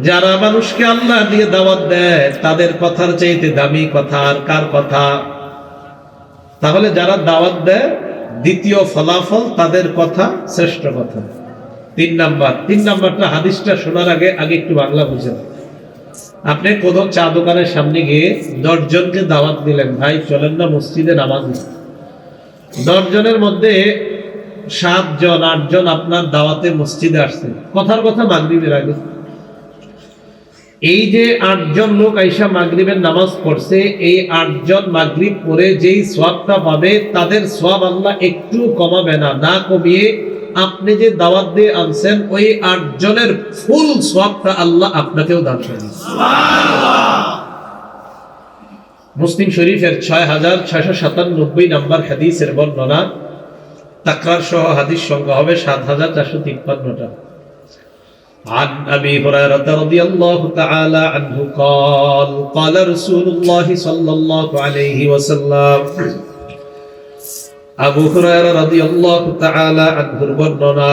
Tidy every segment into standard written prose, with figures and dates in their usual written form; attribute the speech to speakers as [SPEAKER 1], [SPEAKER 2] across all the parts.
[SPEAKER 1] যারা মানুষকে আল্লাহ দিয়ে দাওয়াত দেয় তাদের কথার চাইতে দামি কথা আর কার কথা? তাহলে যারা দাওয়াত দেয় দ্বিতীয় ফলাফল তাদের কথা শ্রেষ্ঠ কথা। তিন নাম্বারটা হাদিসটা শোনার আগে একটু বাংলা বুঝেন। আপনি কোন চা দোকানের সামনে গিয়ে 10 জনকে দাওয়াত দিলেন, ভাই চলেন না মসজিদে নামাজ। 10 জনের মধ্যে 7 জন 8 জন আপনার দাওয়াতে মসজিদে আসছে, কথার কথা মাগরিবের আগে। এই যে 8 জন লোক আইসা মাগরিবের নামাজ পড়ছে, এই 8 জন মাগরিব পড়ে যেই সওয়াবটা পাবে তাদের সওয়াব আল্লাহ একটু কমাবে না, না কমিয়ে আপনি যে দাওয়াত দিয়ে আনছেন ওই 8 জনের ফুল সওয়াবটা আল্লাহ আপনাকেও দান করবেন। সুবহানাল্লাহ। মুসলিম শরীফের 6697 নম্বর হাদিসের বর্ণনা, তাকরার সহ হাদিস সংখ্যা হবে 7453টা। عن أبي هريرة رضي الله تعالى عنه قال قال رسول الله صلى الله عليه وسلم আবু হুরায়রা রাদিয়াল্লাহু তাআলা আনহুর বর্ণনা,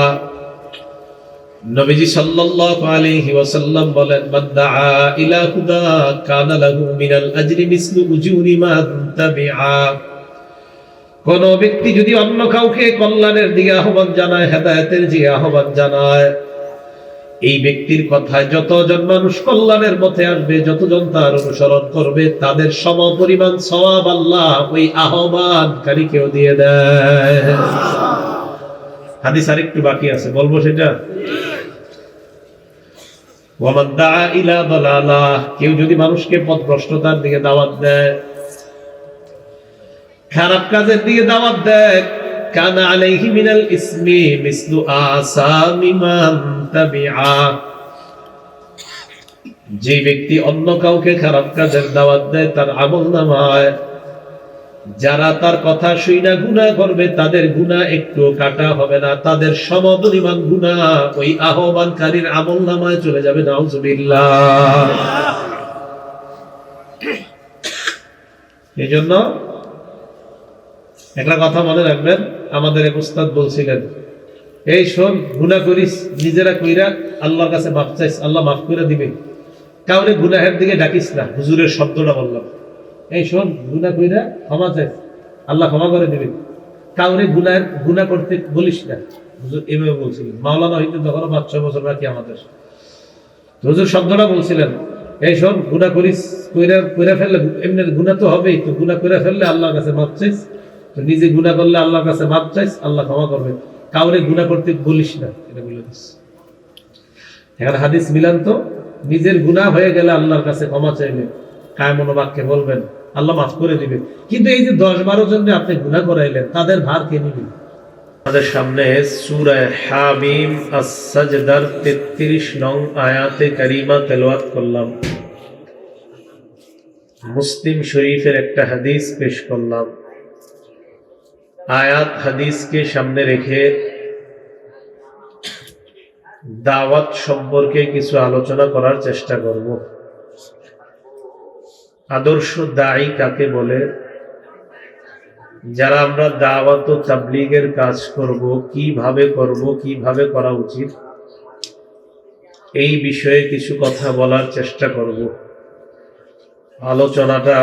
[SPEAKER 1] নবীজি সাল্লাল্লাহু আলাইহি ওয়াসাল্লাম বলেন, মান দাআ ইলা হুদা কানা লাহু মিনাল আজরি মিসলু উজুরি মান তাবিআ। কোন ব্যক্তি যদি অন্য কাউকে কল্যাণের দিকে আহ্বান জানায়, হেদায়েতের দিকে আহ্বান জানায়, এই ব্যক্তির কথায় যতজন মানুষ কল্যাণের পথে আসবে, যতজন তার অনুসরণ করবে, তাদের সমপরিমাণ সওয়াব আল্লাহ ওই আহ্বানকারীকেও দিয়ে দেয়। হাদিস আরেকটু বাকি আছে, বলবো সেটা। ওয়ামান দাআ ইলা দালালাহ, কেউ যদি মানুষকে পথভ্রষ্টতার দিকে দাওয়াত দেয়, খারাপ কাজের দিকে দাওয়াত দেয়, কানা আলাইহি মিনাল ইসমি মিসলু আসামি মান তাবিআ। যে ব্যক্তি অন্য কাউকে খারাপ কাজের দাওয়াত দেয়, তার আমলনামায় যারা তার কথা শুইনা গুনাহ করবে তাদের গুনাহ একটু কাটা হবে না, তাদের সমপরিমাণ গুনাহ ওই আহ্বানকারীর আমলনামায় চলে যাবে। নাউজুবিল্লাহ। এজন্য একটা কথা মনে রাখবেন, আমাদের এক উস্তাদ বলছিলেন, এই শোন, গুনাহ করিস নিজেরা কইরা আল্লাহর কাছে মাফ চাইস, আল্লাহ মাফ করে দিবে। কাউরে গুনাহের দিকে ডাকিস না, হুজুরের শব্দটা বললাম। এই শোন, গুনাহ কইরা ক্ষমা চাইস, আল্লাহ ক্ষমা করে দিবে। কাউরে গুনাহ করতে বলিস না, হুজুর এভাবে বলছিলেন। মাওলানা হইতে তখন 5-6 বছর বাকি আমাদের। হুজুর শব্দটা বলছিলেন, এই শোন, গুনাহ করিস, কইরা ফেললে এমনি গুনাহ তো হবেই, তো গুনাহ কইরা ফেললে আল্লাহর কাছে মাফ চাইস, তো নিজে গুনাহ করলে আল্লাহর কাছে মাফ চাইস, আল্লাহ ক্ষমা করবে। কাউরে গুনাহ করতে বলিস না, এটা বলে দিস। এখন হাদিস মিলান তো, নিজের গুনাহ হয়ে গেলে আল্লাহর কাছে ক্ষমা চাইলে কায়মন বাক্যে বলবেন, আল্লাহ মাফ করে দিবে। কিন্তু এই যে 10-12 জনকে আপনি গুনাহ করাইলেন, তাদের ভার কে নিবে? আমাদের সামনে সূরা হামিম আস-সাজদার 33 নং আয়াতে কারিমা তেলাওয়াত করলাম, মুসলিম শরীফের একটা হাদিস পেশ করলাম। আয়াত হাদিসকে সামনে রেখে দাওয়াত সম্পর্কে কিছু আলোচনা করার চেষ্টা করব। আদর্শ দায়ী কাকে বলে? যারা আমরা দাওয়াত ও তাবলীগের কাজ করব, কিভাবে করা উচিত, এই বিষয়ে কিছু কথা বলার চেষ্টা করব। আলোচনাটা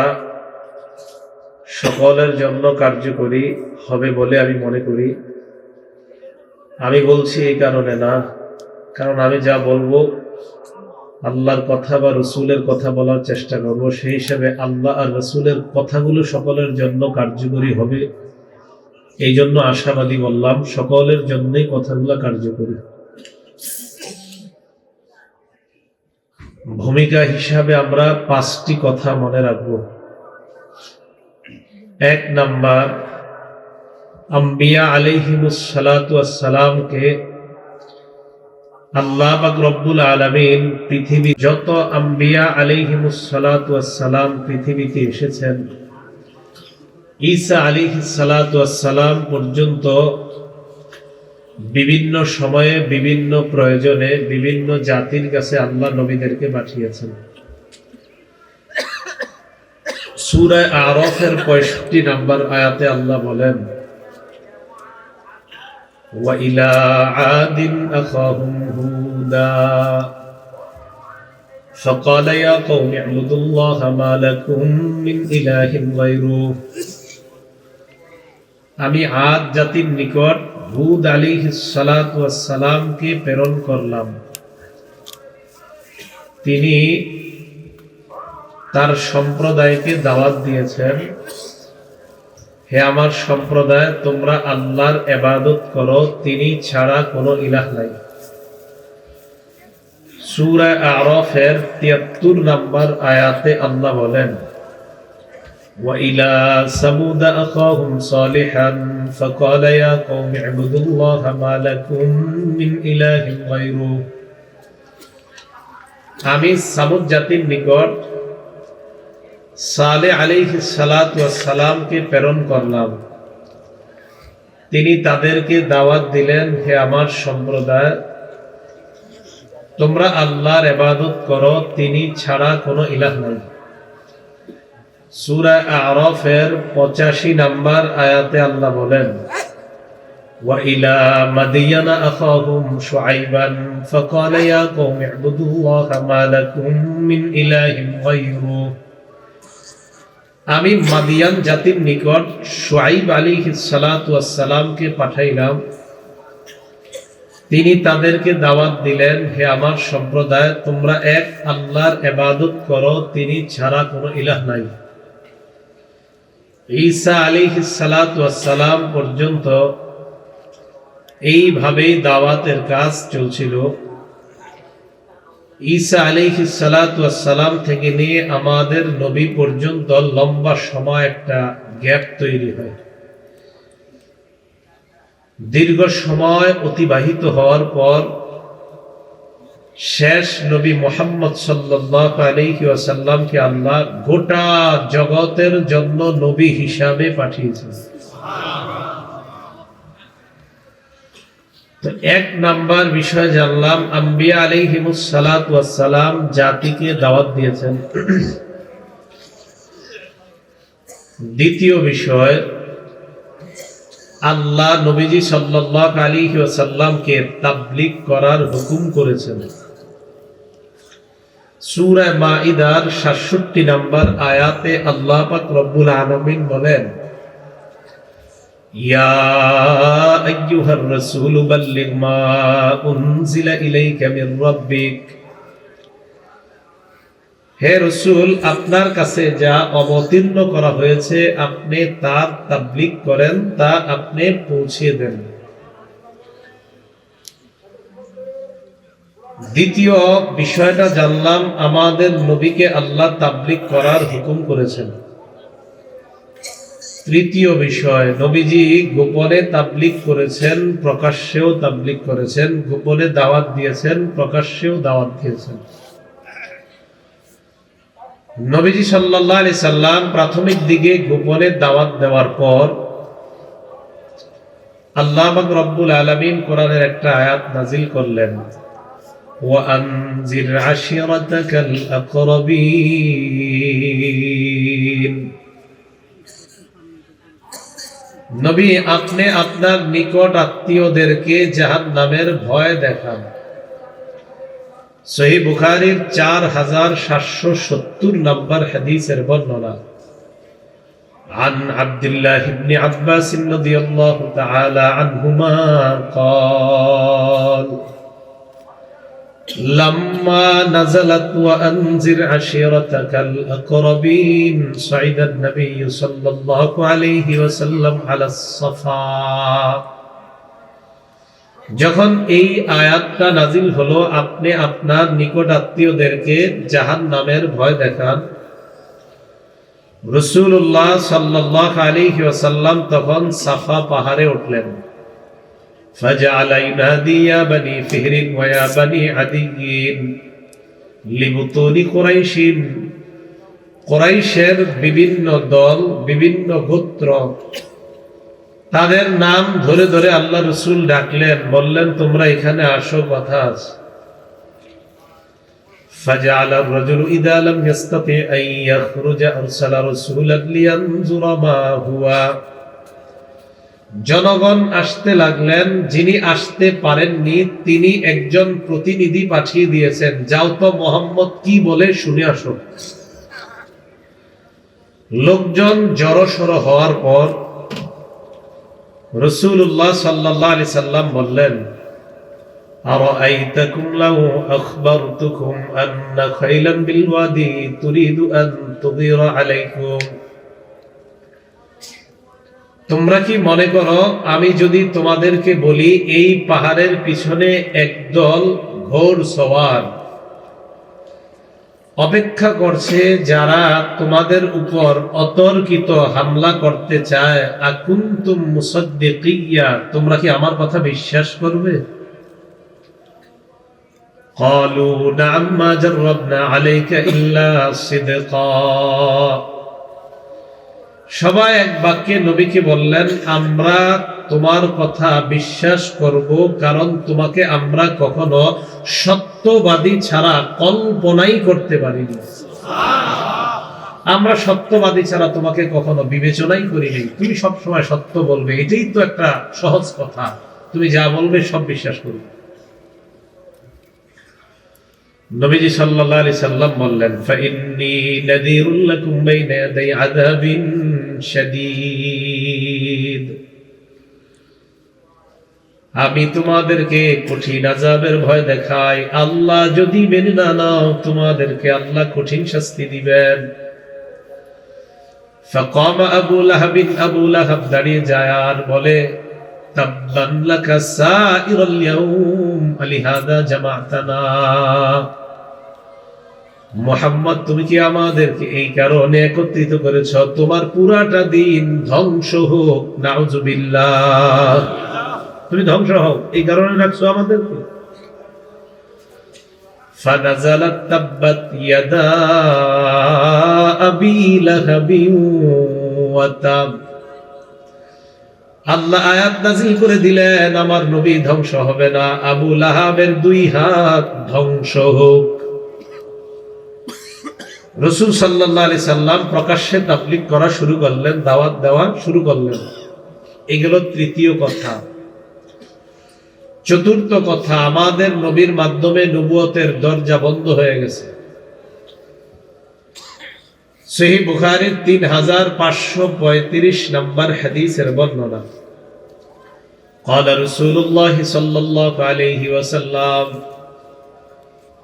[SPEAKER 1] সকলের জন্য কার্যকরী হবে বলে আমি মনে করি। আমি বলছি এই কারণে না, কারণ আমি যা বলবো আল্লাহর কথা বা রসুলের কথা বলার চেষ্টা করব, সেই হিসাবে আল্লাহ আর রসুলের কথাগুলো সকলের জন্য কার্যকরী হবে, এই জন্য আশাবাদী বললাম সকলের জন্যই কথাগুলো কার্যকরী। ভূমিকা হিসাবে আমরা 5টি কথা মনে রাখব। 1 নাম্বার, আম্বিয়া আলাইহিমুস সালাতু ওয়াস সালামকে আল্লাহ পাক রব্বুল আলামিন, পৃথিবী যত আম্বিয়া আলাইহিমুস সালাতু ওয়াস সালাম পৃথিবীতে এসেছেন, ঈসা আলাইহিস সালাতু ওয়াস সালাম পর্যন্ত বিভিন্ন সময়ে বিভিন্ন প্রয়োজনে বিভিন্ন জাতির কাছে আল্লাহ নবীদেরকে পাঠিয়েছেন। সূরা আরাফের 65 নম্বর আয়াতে আল্লাহ বলেন, ওয়া ইলা আদিন আখাহুম হুদা। فقال يا قوم اعبدوا الله ما لكم من إله غيره। আমি আদ জাতির নিকট হুদ আলাইহিস সালাতু ওয়াস সালামকে প্রেরণ করলাম। তিনি তার সম্প্রদায়কে দাওয়াত দিয়েছেন, হে আমার সম্প্রদায়, তোমরা আল্লাহর ইবাদত করো, তিনি ছাড়া কোনো ইলাহ নাই। সূরা আরাফের ৭৩ নম্বর আয়াতে আল্লাহ বলেন, ওয়া ইলা সামুদ আখাহুম সালিহান ফাকাল ইয়া কওমি ইবুদুল্লাহা মা লাকুম মিন ইলাহিন গায়রু। আমি সামুদ জাতির নিকট সালেহ আলাইহিস সালাতু ওয়াস সালামকে প্রেরণ করলাম। তিনি তাদেরকে দাওয়াত দিলেন, হে আমার সম্প্রদায়, তোমরা আল্লাহর ইবাদত করো, তিনি ছাড়া কোনো ইলাহ নাই। সূরা আরাফের ৮৫ নম্বর আয়াতে আল্লাহ বলেন, ওয়া ইলা মাদিয়ানা আখাহুম শুআইবান ফাকাল ইয়া কওমি ইবুদুল্লাহা মা লাকুম মিন ইলাহিন গায়রু। আমি মাদিয়ান জাতির নিকট শুআইব আলাইহিস সালাতু ওয়াস সালামকে পাঠাইলাম। তিনি তাদেরকে দাওয়াত দিলেন, হে আমার সম্প্রদায়, তোমরা এক আল্লাহর ইবাদত করো, তিনি ছাড়া কোনো ইলাহ নাই। ঈসা আলাইহিস সালাতু ওয়াস সালাম পর্যন্ত এইভাবেই দাওয়াতের কাজ চলছিল। ঈসা আলাইহিস সালাতু ওয়াস সালাম থেকে নিয়ে আমাদের নবী পর্যন্ত লম্বা সময় একটা গ্যাপ তৈরি হয়। দীর্ঘ সময় অতিবাহিত হওয়ার পর শেষ নবী মুহাম্মদ সাল্লাল্লাহু আলাইহি ওয়াসাল্লামকে আল্লাহ গোটা জগতের জন্য নবী হিসাবে পাঠিয়েছেন। তো এক নাম্বার বিষয় জানলাম, আম্বিয়া আলাইহিমুস সালাতু ওয়াস সালাম জাতিকে দাওয়াত দিয়েছেন। দ্বিতীয় বিষয়, আল্লাহ নবীজি সাল্লাল্লাহু আলাইহি ওয়াসাল্লামকে তাবলীগ করার হুকুম করেছেন। সূরা মাইদার ৬৭ নম্বর আয়াতে আল্লাহ পাক রব্বুল আলামিন বলেন, ইয়া আইয়ুহার রাসূল বাল্লিগ মা উনজিলা ইলাইকা মির রাব্বিক। হে রাসূল, আপনার কাছে যা অবতীর্ণ করা হয়েছে আপনি তার তাবলীগ করেন, তা আপনি পৌঁছে দেন। দ্বিতীয় বিষয়টা জানলাম, আমাদের নবীকে আল্লাহ তাবলীগ করার হুকুম করেছেন। তৃতীয় বিষয়, নবীজি গোপনে তাবলীগ করেছেন, প্রকাশ্যেও তাবলীগ করেছেন। গোপনে দাওয়াত দিয়েছেন, প্রকাশ্যেও দাওয়াত দিয়েছেন। নবীজি সাল্লাল্লাহু আলাইহি সাল্লাম প্রাথমিক দিকে গোপনে দাওয়াত দেওয়ার পর আল্লাহ পাক রব্বুল আলামিন কোরআনের একটা আয়াত নাযিল করলেন, ওয়া আনজির আশিরাতাকাল আকরাবিন। নবী, আপনি আপনার নিকট আত্মীয়দেরকে জাহান্নামের ভয় দেখান। সহিহ বুখারীর ৪৭৭০ নম্বর হাদিসের বর্ণনা। عن عبد الله بن عباس رضي الله تعالى عنهما قال لما نزلت وأنذر عشيرتك الأقربين صعد النبي صلى الله عليه وسلم على الصفا। যখন এই আয়াতটা নাজিল হলো, আপনি আপনার নিকট আত্মীয়দেরকে জাহান্নামের ভয় দেখান, রাসূলুল্লাহ সাল্লাল্লাহু আলাইহি ওয়াসাল্লাম তখন সাফা পাহাড়ে উঠলেন। ফাজআলা ইউনাদি ইয়া বনি ফিহরিন ওয়া ইয়া বনি আদিয়িন লিবুতুনি কুরাইশিন। কুরাইশের বিভিন্ন দল, বিভিন্ন গোত্র, তাদের নাম ধরে ধরে আল্লাহ রাসূল ডাকলেন, বললেন তোমরা এখানে আসো, কথা আছে। فجعل الرجل إذا لم يستطع أن يخرج أرسل رسولا لينظر ما هو জনগণ আসতে লাগলেন। যিনি আসতে পারেননি তিনি একজন প্রতিনিধি পাঠিয়ে দিয়েছেন, যাও তো মোহাম্মদ কি বলে শুনে আসো। লোকজন জড়সড় হওয়ার পর রাসূলুল্লাহ সাল্লাল্লাহু আলাইহি সাল্লাম বললেন, আরাআইতাকুম লাউ আখবারতুকুম আন্না খাইলান বিল ওয়াদি তুরিদু আন তুদিরা আলাইকুম, তোমরা কি মনে করো আমি যদি তোমাদেরকে বলি এই পাহাড়ের পিছনে একদল ঘোড়সওয়ার অপেক্ষা করছে যারা তোমাদের উপর অতর্কিত হামলা করতে চায়, আকুনতুম মুসাদ্দিকিয়া, তোমরা কি আমার কথা বিশ্বাস করবে? ক্বালু না'আম মা জাররাবনা আলাইকা ইল্লা সিদকা, সবাই এক বাক্যে নবীকে বললেন, আমরা তোমার কথা বিশ্বাস করব, কারণ তোমাকে আমরা কখনো সত্যবাদী ছাড়া কল্পনাই করতে পারিনি। আমরা সত্যবাদী ছাড়া তোমাকে কখনো বিবেচনাই করিনি, তুমি সবসময় সত্য বলবে, এটাই তো একটা সহজ কথা, তুমি যা বলবে সব বিশ্বাস করবে। নবীজি সাল্লাল্লাহু আলাইহি সাল্লাম বললেন, ফাইন্নী নাযীরুল লাকুম বাইনা ইয়াদাই আযাবিন শাদীদ, আমি তোমাদেরকে কঠিন আযাবের ভয় দেখাই, আল্লাহ যদি মেনে না নাও তোমাদেরকে আল্লাহ কঠিন শাস্তি দিবেন। ফাকামা আবু লাহাবিন, আবু লাহাব দাঁড়িয়ে যায় আর বলে, তাব্বান লাকা সাইরাল ইয়াউম আলিহাদা জামাতানা, মুহাম্মদ তুমি কি আমাদেরকে এই কারণে একত্রিত করেছ? তোমার পুরাটা দিন ধ্বংস হোক, নাউজুবিল্লাহ, তুমি ধ্বংস হও, এই কারণে রাখছো আমাদেরকে। ফানাজালাত তাব্বাত ইয়াদা আবি লাহাবিন ওয়া তাব, আল্লাহ আয়াত নাযিল করে দিলেন, আমার নবী ধ্বংস হবে না, আবু লাহাবের দুই হাত ধ্বংস হোক। রাসূল সাল্লাল্লাহু আলাইহি সাল্লাম প্রকাশ্যে তাবলীগ করা শুরু করলেন, দাওয়াত দেওয়া শুরু করলেন। এগুলো তৃতীয় কথা। চতুর্থ কথা, আমাদের নবীর মাধ্যমে নবুয়তের দরজা বন্ধ হয়ে গেছে। সহিহ বুখারীর 3535 নম্বর হাদিসের বর্ণনা, قال رسول الله صلى الله عليه وسلم,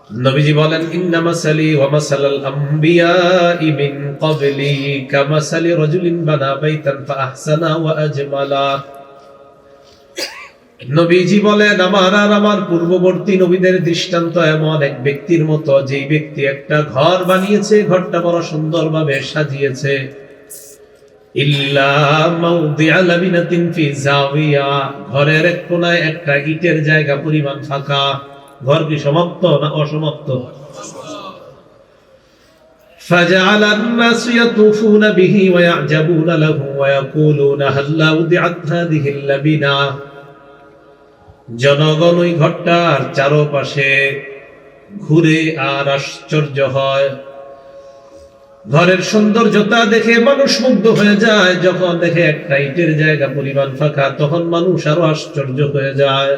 [SPEAKER 1] নবীজি বলেন, ইন্না মাসালি ওয়া মাসালাল আমবিয়াই মিন ক্বাবলি কামাসালি রাজুলিন বানা বাইতান ফাআহসানা ওয়া আজমালা, নবীজি বলেন, আমার আর আমার পূর্ববর্তী নবীদের দৃষ্টান্ত এমন এক ব্যক্তির মতো, যেই ব্যক্তি একটা ঘর বানিয়েছে, ঘরটা বড় সুন্দরভাবে সাজিয়েছে, ইল্লা মাউদিআ লাবিনাতিন ফি জাওিয়া, ঘরের এক কোণায় একটা ইটের জায়গা পরিমাণ ফাঁকা। ঘর কি সমাপ্ত না অসমাপ্ত? ফাজআলা আন-নাসু ইয়াতুফুনা বিহি ওয়া ইয়া'জাবুনা লাহু ওয়া ইয়াকুলুনা হাল্লা উদিআত হাযিহিল লাবিনা, জনগণ ওই ঘরটার চারপাশে ঘুরে আর আশ্চর্য হয়। ঘরের সৌন্দর্যতা দেখে মানুষ মুগ্ধ হয়ে যায়, যখন দেখে একটা ইটের জায়গা পরিমাণ ফাঁকা, তখন মানুষ আরো আশ্চর্য হয়ে যায়।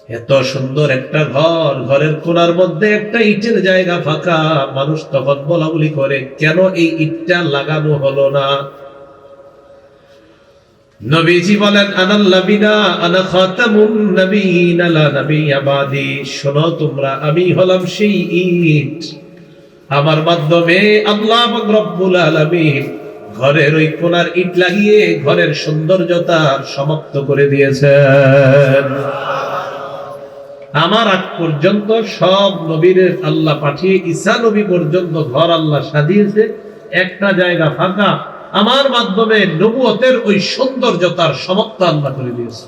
[SPEAKER 1] এত সুন্দর একটা ঘর, ঘরের কোণার মধ্যে একটা ইটের জায়গা ফাঁকা, মানুষ তখন বলাবলি করে, কেন এই ইটটা লাগানো হলো না? নবীজি বলেন, আনাল লাবিনা আনা খাতামুন নবিয়িন লা নাবিয়্যা বাদি, শোনো তোমরা, আমি হলাম সেই ইট, আমার মাধ্যমে আল্লাহ পাক রব্বুল আলামিন ঘরের ওই কোণার ইট লাগিয়ে ঘরের সৌন্দর্যতা সমাপ্ত করে দিয়েছেন। আমার আগ পর্যন্ত সব নবীর আল্লাহ পাঠিয়ে ঈসা নবী পর্যন্ত ঘর আল্লাহ সাজিয়েছে, একটা জায়গা ফাঁকা, আমার মাধ্যমে নবুয়তের ওই সৌন্দর্যতার সমাপ্ত আল্লাহ করে দিয়েছে।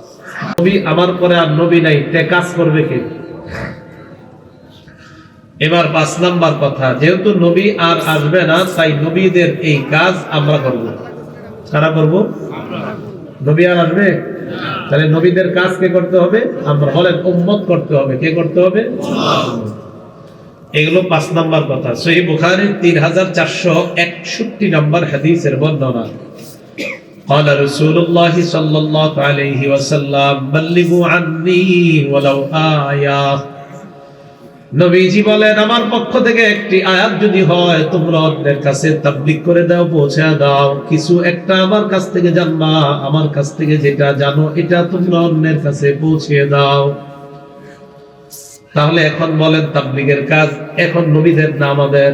[SPEAKER 1] নবী আমার পরে আর নবী নাই, তে কাজ করবে কে? এবার 5 নাম্বার কথা, যেহেতু নবী আর আসবে না, তাই নবীদের এই কাজ আমরা করব। কারা করব? নবী আর আসবে, তাহলে নবীদের কাজ কে করতে হবে? আমরা। বলেন, উম্মত করতে হবে। কে করতে হবে? এগুলো 5 নাম্বার কথা। সহিহ বুখারীর 3461 নম্বর হাদিসের বর্ণনা, قال رسول الله صلى الله عليه وسلم بلغوا عني ولو آية নবীজি বলেন আমার পক্ষ থেকে একটি আয়াত যদি হয় তোমরা অন্যের কাছে তাবলীগ করে দাও, পৌঁছে দাও। কিছু একটা আমার কাছ থেকে জানবা, আমার কাছ থেকে যেটা জানো এটা তোমরা অন্যের কাছে পৌঁছে দাও। তাহলে এখন বলেন তাবলীগের কাজ এখন নবীদের না আমাদের?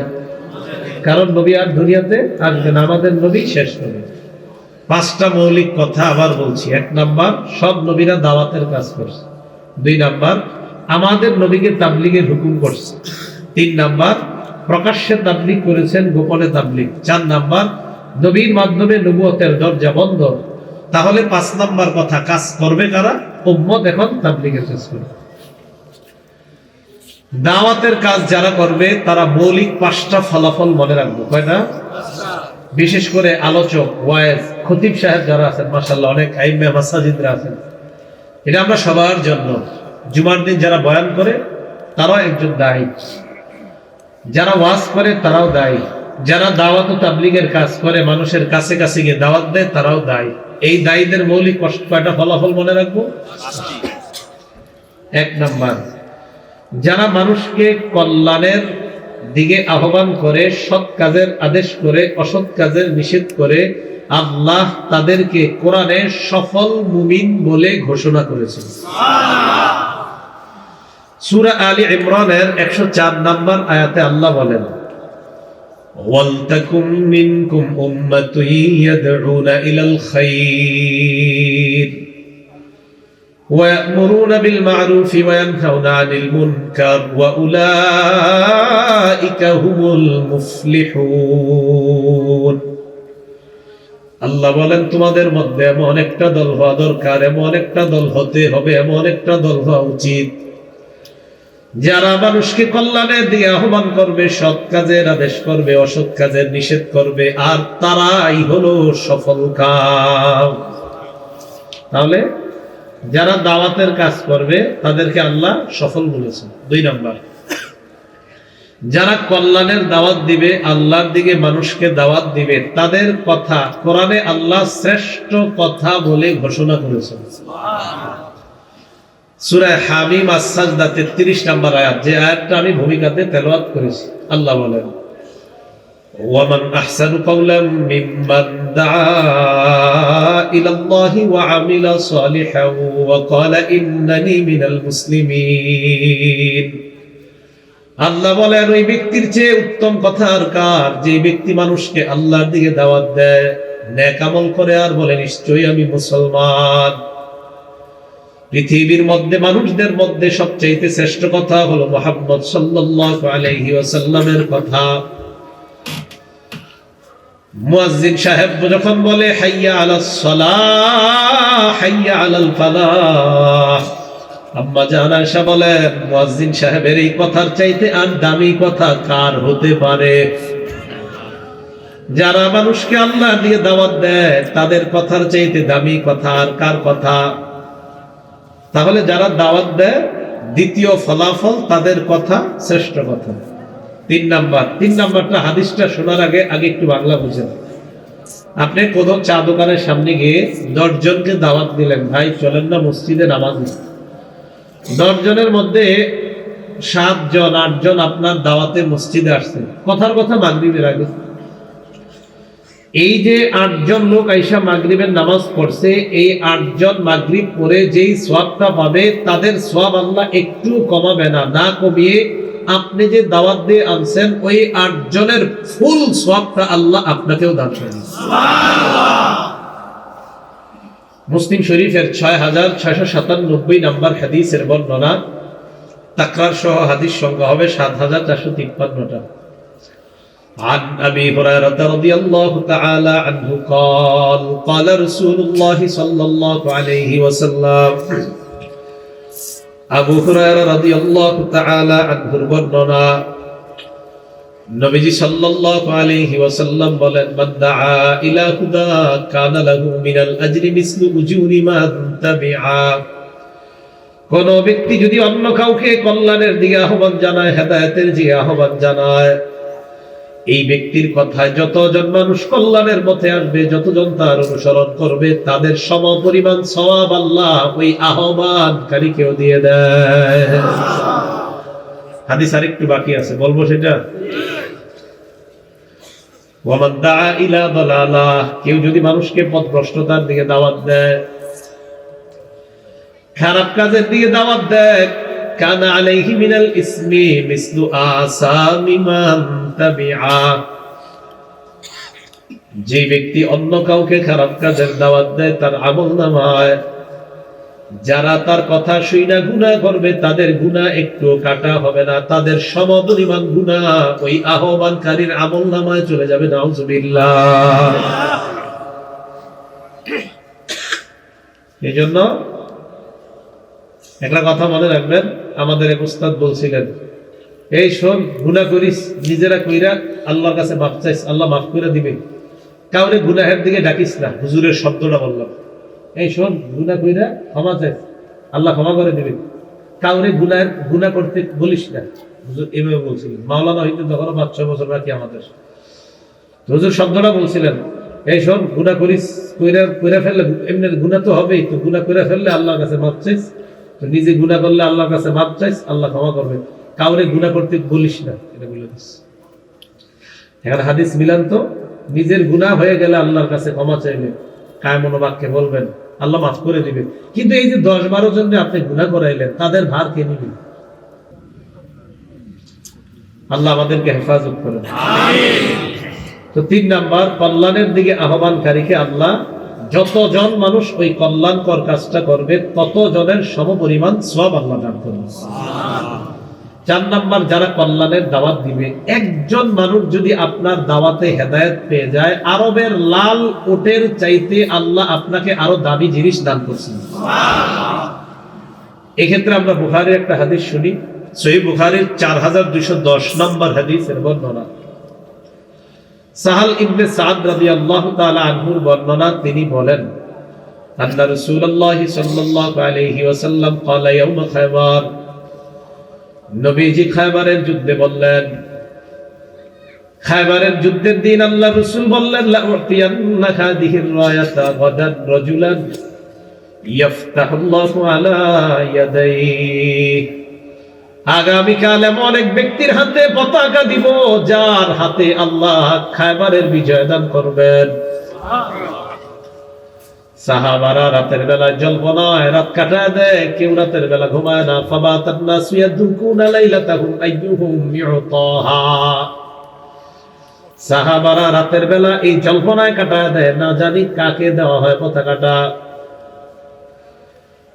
[SPEAKER 1] কারণ নবী আর দুনিয়াতে আসবেন, আমাদের নবী শেষ নবী। পাঁচটা মৌলিক কথা আবার বলছি। এক নাম্বার, সব নবীরা দাওয়াতের কাজ করছে। দুই নাম্বার, আমাদের নবীকে তাবলীগের হুকুম করছে। তিন নাম্বার, প্রকাশ্যে তাবলীগ করেছেন, গোপনে তাবলীগ। চার নাম্বার, নবীর মাধ্যমে নবুয়তের দরজা বন্ধ। তাহলে পাঁচ নাম্বার কথা, কাজ করবে কারা? উম্মত এখন তাবলীগের কাজ করবে। দাওয়াতের কাজ যারা করবে তারা মৌলিক পাঁচটা ফলাফল মনে রাখবে। কয়টা? বিশেষ করে আলোচক, ওয়াইজ, খতিব সাহেব যারা আছেন, মাশাআল্লাহ অনেক আইম্মে মাসাজিদরা আছেন, এটা আমরা সবার জন্য। জুমার দিন যারা বয়ান করে তারাও একজন দায়ী, যারা ওয়াজ করে তারাও দায়ী, যারা দাওয়াত ও তাবলীগের কাজ করে মানুষের কাছে কাছে গিয়ে দাওয়াত দেয় তারাও দায়ী। এই দায়ীদের মৌলিক কয়টা ফলাফল মনে রাখবো? এক নাম্বার, যারা মানুষকে কল্যাণের দিকে আহ্বান করে, সৎ কাজের আদেশ করে, অসৎ কাজের নিষেধ করে, আল্লাহ তাদেরকে কোরআনে সফল মুমিন বলে ঘোষণা করেছেন। সূরা আলী ইমরানের 104 নম্বর আয়াতে আল্লাহ বলেন, ওয়ালতাকুম মিনকুম উম্মাতুন ইয়াদউনা ইলাল খায়র ويأمرون بالمعروف وينهون عن المنكر وأولئك هم المفلحون। আল্লাহ বলেন তোমাদের মধ্যে এমন একটা দল হওয়া দরকার, এমন একটা দল হতে হবে, এমন একটা দল হওয়া উচিত যারা মানুষকে কল্যাণের দিকে আহ্বান করবে, সৎ কাজের আদেশ করবে, অসৎ কাজের নিষেধ করবে, আর তারাই হলো সফল কাম। তাহলে যারা দাওয়াতের কাজ করবে তাদেরকে আল্লাহ সফল বলেছেন। দুই নাম্বার, যারা কল্যাণের দাওয়াত দিবে, আল্লাহর দিকে মানুষকে দাওয়াত দিবে, তাদের কথা কোরআনে আল্লাহ শ্রেষ্ঠ কথা বলে ঘোষণা করেছেন। সূরা হামিম আস-সাজদা 33 নম্বর আয়াত, যে আয়াতটা আমি ভূমিকাতে তেলাওয়াত করেছি। আল্লাহ বলেন, ওয়ামান আহসানু কাওলাম মিম্মান দাআ ইলাল্লাহি ওয়া আমিলা সালিহান ওয়া ক্বালা ইন্নানি মিনাল মুসলিমিন। আল্লাহ বলেন, ওই ব্যক্তির চেয়ে উত্তম কথা আর কার, যে ব্যক্তি মানুষকে আল্লাহর দিকে দাওয়াত দেয়, নেক আমল করে আর বলে নিশ্চয়ই আমি মুসলমান। পৃথিবীর মধ্যে মানুষদের মধ্যে সবচেয়ে শ্রেষ্ঠ কথা হলো মুহাম্মদ সাল্লাল্লাহু আলাইহি ওয়াসাল্লামের কথা। মুয়াজ্জিন সাহেব যখন বলে হাইয়া আলাস সালাহ, হাইয়া আলাল ফালাহ, আম্মা জান আয়েশা বলেন, মুয়াজ্জিন সাহেবের এই কথার চাইতে আর দামি কথা কার হতে পারে? যারা মানুষকে আল্লাহ দিয়ে দাওয়াত দেয় তাদের কথার চাইতে দামি কথা আর কার কথা? তাহলে যারা দাওয়াত দেয়, দ্বিতীয় ফলাফল তাদের কথা শ্রেষ্ঠ কথা। তিন নাম্বারটা হাদিসটা শোনার আগে একটু বাংলা বুঝেন। আপনি কোন চা দোকানের সামনে গিয়ে 10 জনকে দাওয়াত দিলেন, ভাই চলেন না মসজিদে নামাজ। 10 জনের মধ্যে 7 জন 8 জন আপনার দাওয়াতে মসজিদে আসছেন, কথার কথা মাগরিবের আগে। এই যে 8 জন লোক আইসা মাগরিবের নামাজ পড়ছে, এই 8 জন মাগরিব পড়ে যেই সওয়াবটা পাবে, তাদের সওয়াব আল্লাহ একটু কমাবে না, না কমিয়ে আপনি যে দাওয়াত দিয়ে আনছেন ওই 8 জনের ফুল সওয়াবটা আল্লাহ আপনাকেও দান করবেন। সুবহানাল্লাহ। মুসলিম শরীফের 6697 নম্বর হাদিসের বর্ণনা, তাকরার সহ হাদিস সংখ্যা হবে 7453টা। عن أبي هريرة رضي الله تعالى عنه قال قال رسول الله صلى الله عليه وسلم। আবু হুরায়রা রাদিয়াল্লাহু তাআলা আনহুর বর্ণনা, নবীজি সাল্লাল্লাহু আলাইহি ওয়াসাল্লাম বলেন, মান দাআ ইলা হুদা কানা লাহু মিনাল আজরি মিসলু উজুরি মান তাবিআ। কোন ব্যক্তি যদি অন্য কাউকে কল্যাণের দিকে আহ্বান জানায়, হেদায়েতের দিকে আহ্বান জানায়, এই ব্যক্তির কথায় যতজন মানুষ কল্যাণের পথে আসবে, যতজন তার অনুসরণ করবে, তাদের সমপরিমাণ সওয়াব আল্লাহ ওই আহ্বানকারীকেও দিয়ে দেয়। হাদিস আরেকটু বাকি আছে, বলবো সেটা। ওয়ামান দাআ ইলা দালালাহ, কেউ যদি মানুষকে পথভ্রষ্টতার দিকে দাওয়াত দেয়, খারাপ কাজের দিকে দাওয়াত দেয়, কানা আলাইহি মিনাল ইসমি মিসলু আসামি মান তাবিআ, যে ব্যক্তি অন্য কাউকে খারাপ কাজের দাওয়াত দেয়, তার আমলনামায় যারা তার কথা শুইনা গুনাহ করবে তাদের গুনাহ একটু কাটা হবে না, তাদের সমপরিমাণ গুনাহ ওই আহ্বানকারীর আমলনামায় চলে যাবে। নাউজুবিল্লাহ। এইজন্য একটা কথা মনে রাখবেন, আমাদের এক উস্তাদ বলছিলেন, এই শোন, গুনাহ করিস, নিজেরা কইরা আল্লাহর কাছে মাফ চাইস, আল্লাহ মাফ করে দিবে। কাউরে গুনাহের দিকে ডাকিস না, হুজুরের শব্দটা বললাম। এই শোন, গুনাহ কইরা ক্ষমা চাইস, আল্লাহ ক্ষমা করে দিবে। কাউরে গুনাহ করতে বলিস না, হুজুর এভাবে বলছিলেন। মাওলানা হইতে তখন 5-6 বছর বাকি আমাদের। হুজুর শব্দটা বলছিলেন, এই শোন, গুনাহ করিস, কইরা ফেললে এমনি গুনাহ তো হবেই, তো গুনাহ কইরা ফেললে আল্লাহর কাছে মাফ চাইস, তো নিজে গুনাহ করলে আল্লাহর কাছে মাফ চাইস, আল্লাহ ক্ষমা করবে। কাউরে গুনাহ করতে বলিস না, এটা বলে দিস। এখন হাদিস মিলান তো, নিজের গুনাহ হয়ে গেলে আল্লাহর কাছে ক্ষমা চাইলে কায় মনোবাক্যে বলবেন, আল্লাহ মাফ করে দিবে। কিন্তু এই যে 10-12 জনকে আপনি গুনাহ করাইলেন, তাদের ভার কে নিবে? আল্লাহ আমাদেরকে হেফাজত করেন, আমিন। তো 3 নাম্বার, কল্যাণের দিকে আহ্বানকারীকে আল্লাহ, যতজন মানুষ ওই কল্যাণকর কাজটা করবে ততজনের সমপরিমাণ সওয়াব আল্লাহ দান করবেন। 4 নাম্বার, যারা কল্যাণের দাওয়াত দিবে, একজন মানুষ যদি আপনার দাওয়াতে হেদায়েত পেয়ে যায়, আরবের লাল ওটের চাইতে আল্লাহ আপনাকে আরো দামি জিনিস দান করছেন। এক্ষেত্রে আমরা বুখারীর একটা হাদিস শুনি, সহিহ বুখারীর 4210 নম্বর হাদিসের বর্ণনা। সাহাল ইবনে সাদ রাদিয়াল্লাহু তাআলা আনহুর বর্ণনা, তিনি বলেন, আন্না রাসূলুল্লাহ সাল্লাল্লাহু আলাইহি ওয়াসাল্লাম ক্বালা ইয়াউম খায়বার, নবীজি খায়বারের যুদ্ধে বললেন, খায়বারের যুদ্ধের দিন আল্লাহ রাসূল বললেন, লা উতিয়ান্না হাদিহির রায়াতা গাদান রাজুলান ইফতাহুল্লাহু আলা ইয়াদাইহি, আগামীকাল এমন এক ব্যক্তির হাতে পতাকা দিব যার হাতে আল্লাহ খায়বারের বিজয় দান করবেন। সাহাবারা রাতের বেলা জল্পনায় রাত কাটায় দেয়, কেউ রাতের বেলা ঘুমায় না। ফাবাতান নাসু ইয়াদুকুনা লাইলাতাহুম আইয়ুহুম ইউতাহা, সাহাবারা রাতের বেলা এই জল্পনায় কাটায় দেয়, না জানি কাকে দেওয়া হয় পতাকাটা।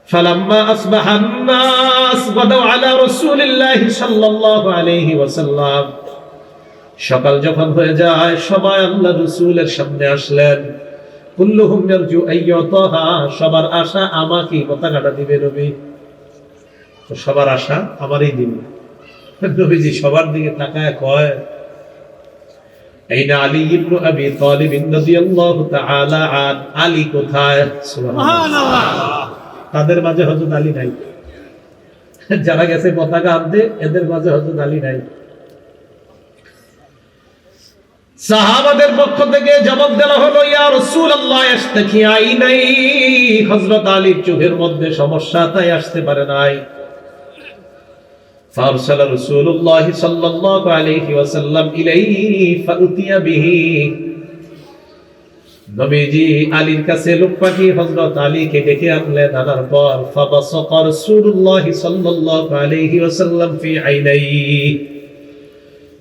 [SPEAKER 1] ফালাম্মা আসবাহান নাস গাদাউ আলা রাসূলিল্লাহি সাল্লাল্লাহু আলাইহি ওয়াসাল্লাম, সকাল যখন হয়ে যায় সবাই আল্লাহর রাসূলের সামনে আসলেন। কুল্লুহুম ইয়ারজু আইয়াতাহা, সবার আশা আমাকে পতাকাটা দিবে নবী, তো সবার আশা আমারই দিবে। নবীজি সবার দিকে তাকায় কয়, আইনা আলী ইবনে আবি তালিব রাদিয়াল্লাহু তাআলা আন, আলী কোথায়? সুবহানাল্লাহ। তাদের মাঝে হযরত আলী নাই, যারা গেছে পতাকা আনতে এদের মাঝে হযরত আলী নাই। সাহাবাদের পক্ষ থেকে জবাব দেওয়া হলো, ইয়া রাসূলুল্লাহ ইশতাকি আইনাই, হযরত আলীর চোখের মধ্যে সমস্যা, তাই আসতে পারে নাই। ফারসালা রাসূলুল্লাহ সাল্লাল্লাহু আলাইহি ওয়াসাল্লাম ইলাইহি ফাউতিয়া বিহি, নবীজি আলীর কাছে লোক পাঠিয়ে হযরত আলীকে ডেকে আনলেন। আনার পর ফাবাসাকা রাসূলুল্লাহ সাল্লাল্লাহু আলাইহি ওয়াসাল্লাম ফি আইনাইহি,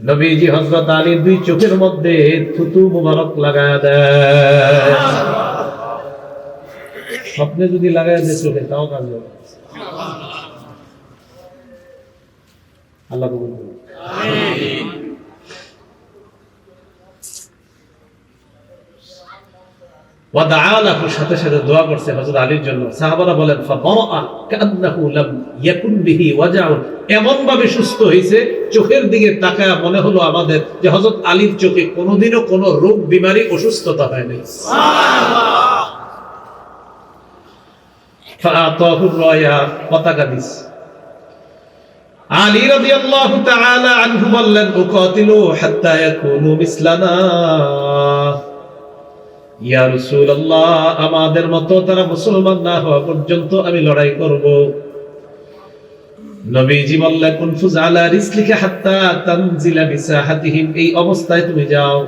[SPEAKER 1] নবীজি হযরত আলীর 2 চোখের মধ্যে থুতু মুবারক লাগায় দেয়। স্বপ্নে যদি লাগায় দেয় চোখে, তাও কাজ হবে। আল্লাহ কবুল করুন, আমিন। ওয়াদাআ লাহু, সাথে সাথে দোয়া করছে হযরত আলীর জন্য। সাহাবারা বলেন, ফাবারাআ কান্নাহু লাম ইয়াকুন বিহি ওয়াজাউন, এমন ভাবে সুস্থ হয়েছে, চোখের দিকে তাকায় মনে হলো আমাদের যে হযরত আলীর চোখে কোনোদিনও কোনো রোগ বিমারি অসুস্থতা হয় নাই। সুবহানাল্লাহ। ফাআতাহু রায়া, পতাকা দিস। আলী রাদিয়াল্লাহু তাআলা আনহু বললেন, উকাতিলু হাত্তা ইয়াকুনু মিসলানা। ইয়া রাসূলুল্লাহ, আমাদের মতো তারা মুসলমান না হওয়া পর্যন্ত আমি লড়াই করব। নবীজি বললেন, কুনফুজ আলা রিসলিকা হাত্তা তানজিলা বিসাহাতিহিম, এই অবস্থায় তুমি যাও,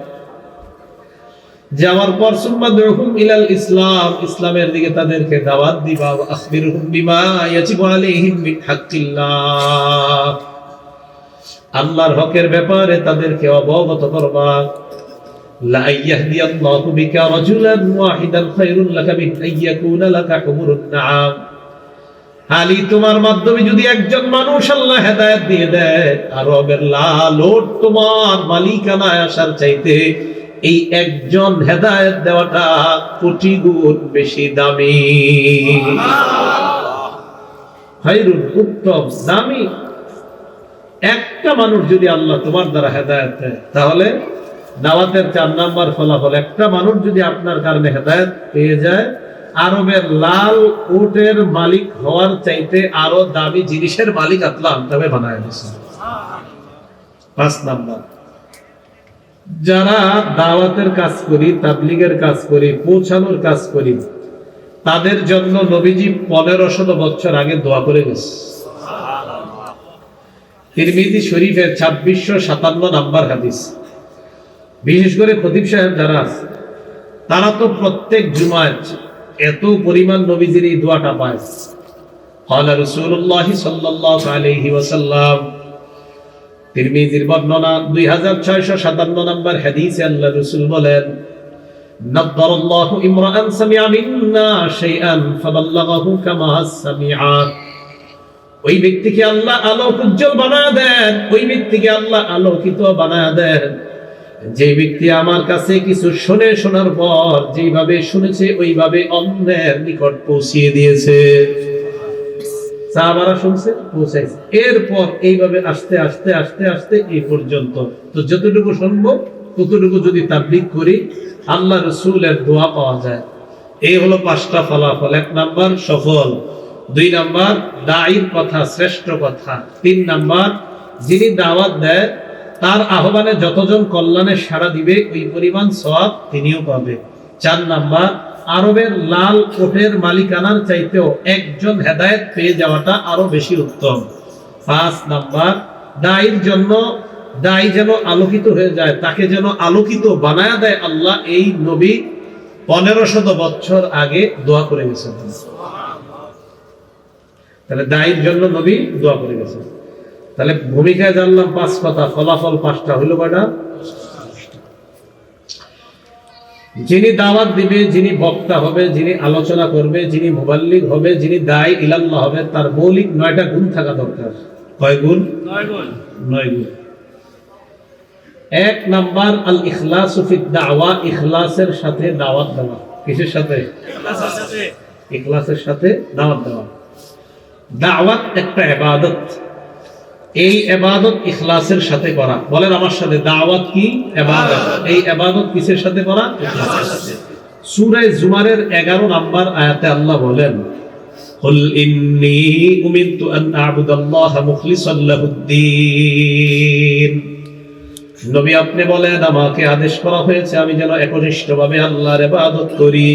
[SPEAKER 1] যাওয়ার পর সুম্মা দুহুম ইলাল ইসলাম, ইসলামের দিকে তাদেরকে দাওয়াত দিবা। ওয়া আখবিরহুম বিমা ইয়াজিবু আলাইহিম মিন হাক্কিল্লাহ, আল্লাহর হকের ব্যাপারে তাদেরকে অবগত করবা। লা ইয়াহদিয়াল্লাহু বিকা রাজুলান ওয়াহিদান খায়রুন লাকা মিন আইয়াকুনা লাকা হুমুরুন নাআম। আলী, তোমার মাধ্যমে যদি একজন মানুষ আল্লাহ হেদায়েত দিয়ে দেয়, আরবের লাল ওট তোমার মালিকানায় আসার চাইতে এই একজন হেদায়েত দেওয়াটা কোটি গুণ বেশি দামি। খায়রুন, উত্তম, দামি। একটা মানুষ যদি আল্লাহ তোমার দ্বারা হেদায়েত দেয়, তাহলে দাওয়াতের 4 নাম্বার ফলাফল, একটা মানুষ যদি আপনার কারণে হেদায়েত পেয়ে যায়, আরবের লাল উটের মালিক হওয়ার চাইতে আরো দামি জিনিসের মালিক আল্লাহ তবে বানায় দিয়েছে। 5 নাম্বার, যারা দাওয়াতের কাজ করি, তাবলীগের কাজ করি, পৌঁছানোর কাজ করি, তাদের জন্য নবীজি 1500 বছর আগে দোয়া করে গেছে। তিরমিজি শরীফের 2657 নাম্বার হাদিস। বিশেষ করে খতিব সাহেব যারা আছে, তারা তো প্রত্যেক জুমায় এত পরিমাণ নবীজির এই দোয়াটা পায়। ক্বালা রাসূলুল্লাহ সাল্লাল্লাহু আলাইহি ওয়াসাল্লাম, তিরমিজির বর্ণনা 2657 নম্বর হাদিসে আল্লাহ রাসূল বলেন, নাদ্দারাল্লাহু ইমরাআন সামিআ মিন্না শাইআন ফাবাল্লাগাহু কামা সামিআ। ওই ব্যক্তিকে আল্লাহ আলোক উজ্জ্বল বানায় দেন, ওই ব্যক্তিকে আল্লাহ আলোকিত বানায় দেন যে ব্যক্তি আমার কাছে কিছু শুনে, শোনার পর যেভাবে শুনেছে ওইভাবে অন্যের নিকট পৌঁছিয়ে দিয়েছে। সাহাবারা শুনছে, পৌঁছাইছে, এরপর এইভাবে আস্তে আস্তে আস্তে আস্তে এই পর্যন্ত। তো যতটুকু শুনবো ততটুকু যদি তাবলীগ করি, আল্লাহ রাসূলের দোয়া পাওয়া যায়। এই হলো 5টা ফলাফল। 1 নাম্বার সফল, 2 নাম্বার দাঈর কথা শ্রেষ্ঠ কথা, 3 নাম্বার যিনি দাওয়াত দেয় তার আহ্বানে যতজন কল্যাণে সাড়া দিবে ওই পরিমাণ সওয়াব তিনিও পাবে। 4 নাম্বার, আরবের লাল কোটের মালিকানার চাইতেও একজন হেদায়েত পেয়ে যাওয়াটা আরো বেশি উত্তম। 5 নাম্বার, দায়ীর জন্য দায়ী যেন আলোকিত হয়ে যায়, তাকে যেন আলোকিত বানায়া দেয় আল্লাহ। এই নবী 1500 বছর আগে দোয়া করে গেছেন। তাহলে দায়ীর জন্য নবী দোয়া করে গেছেন। তাহলে ভূমিকায় জানলাম 5 কথা, ফলাফল 5টা হইল কয়টা? যিনি দাওয়াত দিবে, যিনি বক্তা হবে, যিনি আলোচনা করবে, যিনি মুবাল্লিগ হবে, যিনি দাঈ ইলাল্লাহ হবে, তার মৌলিক 9টা গুণ থাকা দরকার। কয় গুণ? 9 গুণ। 1 নাম্বার আল ইখলাসু ফিদ দাওয়া, ইখলাসের সাথে দাওয়াত দেওয়া। কিসের সাথে? ইখলাসের সাথে দাওয়াত দেওয়া। দাওয়াত একটা ইবাদত, এই ইবাদত ইখলাসের সাথে করা। বলেন আমার সাথে, দাওয়াত কি? ইবাদত। এই ইবাদত কিসের সাথে করা? ইখলাসের সাথে। সূরা জুমারের 11 নাম্বার আয়াতে আল্লাহ বলেন, কুল ইন্নী উমিরতু আন আ'বুদাল্লাহা মুখলিসান লাহুদ্দীন। নবী আপনি বলেন, আমাকে আদেশ করা হয়েছে আমি যেন একনিষ্ঠভাবে আল্লাহর ইবাদত করি।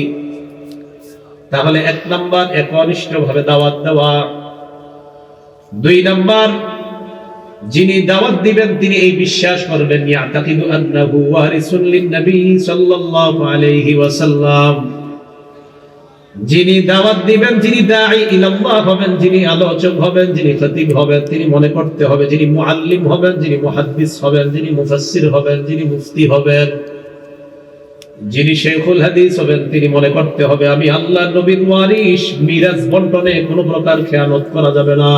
[SPEAKER 1] তাহলে 1 নাম্বার একনিষ্ঠভাবে দাওয়াত দেওয়া। 2 নাম্বার, যিনি দাওয়াত দিবেন তিনি এই বিশ্বাস করবেন, ইয়াতাকিদু আন্নাহু ওয়ারিসুন লিন-নবী সাল্লাল্লাহু আলাইহি ওয়াসাল্লাম। যিনি দাওয়াত দিবেন, যিনি দাঈ ইলাল্লাহ হবেন, যিনি আলোচক হবেন, যিনি খতিব হবেন, তিনি মনে করতে হবে, যিনি মুআল্লিম হবেন, যিনি মুহাদ্দিস হবেন, যিনি মুফাসসির হবেন, যিনি মুফতি হবেন, যিনি শাইখুল হাদিস হবেন, তিনি মনে করতে হবে আমি আল্লাহর নবীর ওয়ারিস। মিরাজ বন্টনে কোনো প্রকার খেয়ানত করা যাবে না।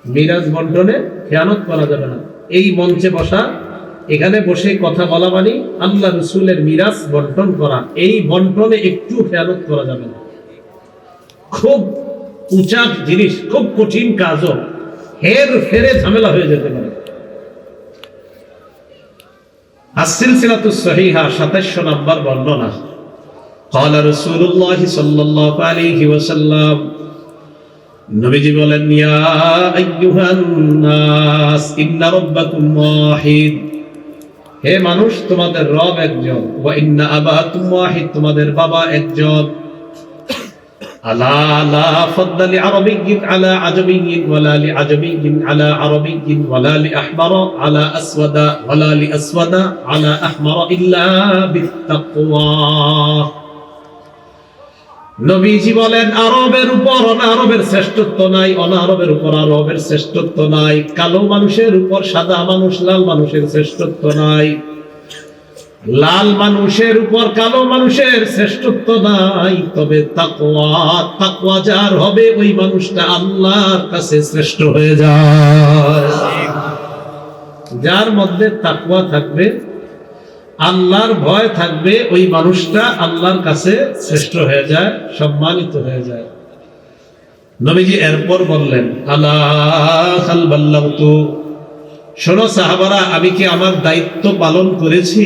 [SPEAKER 1] মিরাজ বন্টনে খেয়ানত করা যাবে না। এই মঞ্চে বসা, এখানে বসে কথা বলা মানে আল্লাহ রাসূলের মিরাজ বন্টন করা। এই বন্টনে একটু খেয়ানত করা যাবে না। খুব উঁচা জিনিস, খুব কঠিন কাজও হের ফেরে ঝামেলা হয়ে যেতে পারে। as-silsilatus sahiha 27 নম্বর বর্ণনা। قال رسول الله صلى الله عليه وسلم, নবীজি বলেন, ইয়া আইয়ুহান নাস ইন্না রাব্বাকুম ওয়াহিদ, হে মানুষ তোমাদের রব একজন, ওয়া ইন্না আবাকুম ওয়াহিদ, তোমাদের বাবা একজন। আলা লা ফাদলা লিআরাবিয়্যিন আলা আজমিয়্যিন ওয়ালা লিআজমিয়্যিন আলা আরাবিয়্যিন ওয়ালা লিআহমারা আলা আসওয়াদা ওয়ালা লিআসওয়াদা আলা আহমারা ইল্লা বিত্তাকওয়া। নবীজি বলেন, আরবের উপর অনারবের শ্রেষ্ঠত্ব নাই, অনারবের উপর আরবের শ্রেষ্ঠত্ব নাই, কালো মানুষের উপর সাদা মানুষ, লাল মানুষের শ্রেষ্ঠত্ব নাই, লাল মানুষের উপর কালো মানুষের শ্রেষ্ঠত্ব নাই, তবে তাকওয়া, তাকওয়া যার হবে ওই মানুষটা আল্লাহর কাছে শ্রেষ্ঠ হয়ে যায়। যার মধ্যে তাকওয়া থাকবে, আল্লাহর ভয় থাকবে, ওই মানুষটা আল্লাহর কাছে শ্রেষ্ঠ হয়ে যায়, সম্মানিত হয়ে যায়। নবীজি এরপর বললেন, আলা হাল বাল্লাগতু, শোনো সাহাবারা, আমি কি আমার দায়িত্ব পালন করেছি?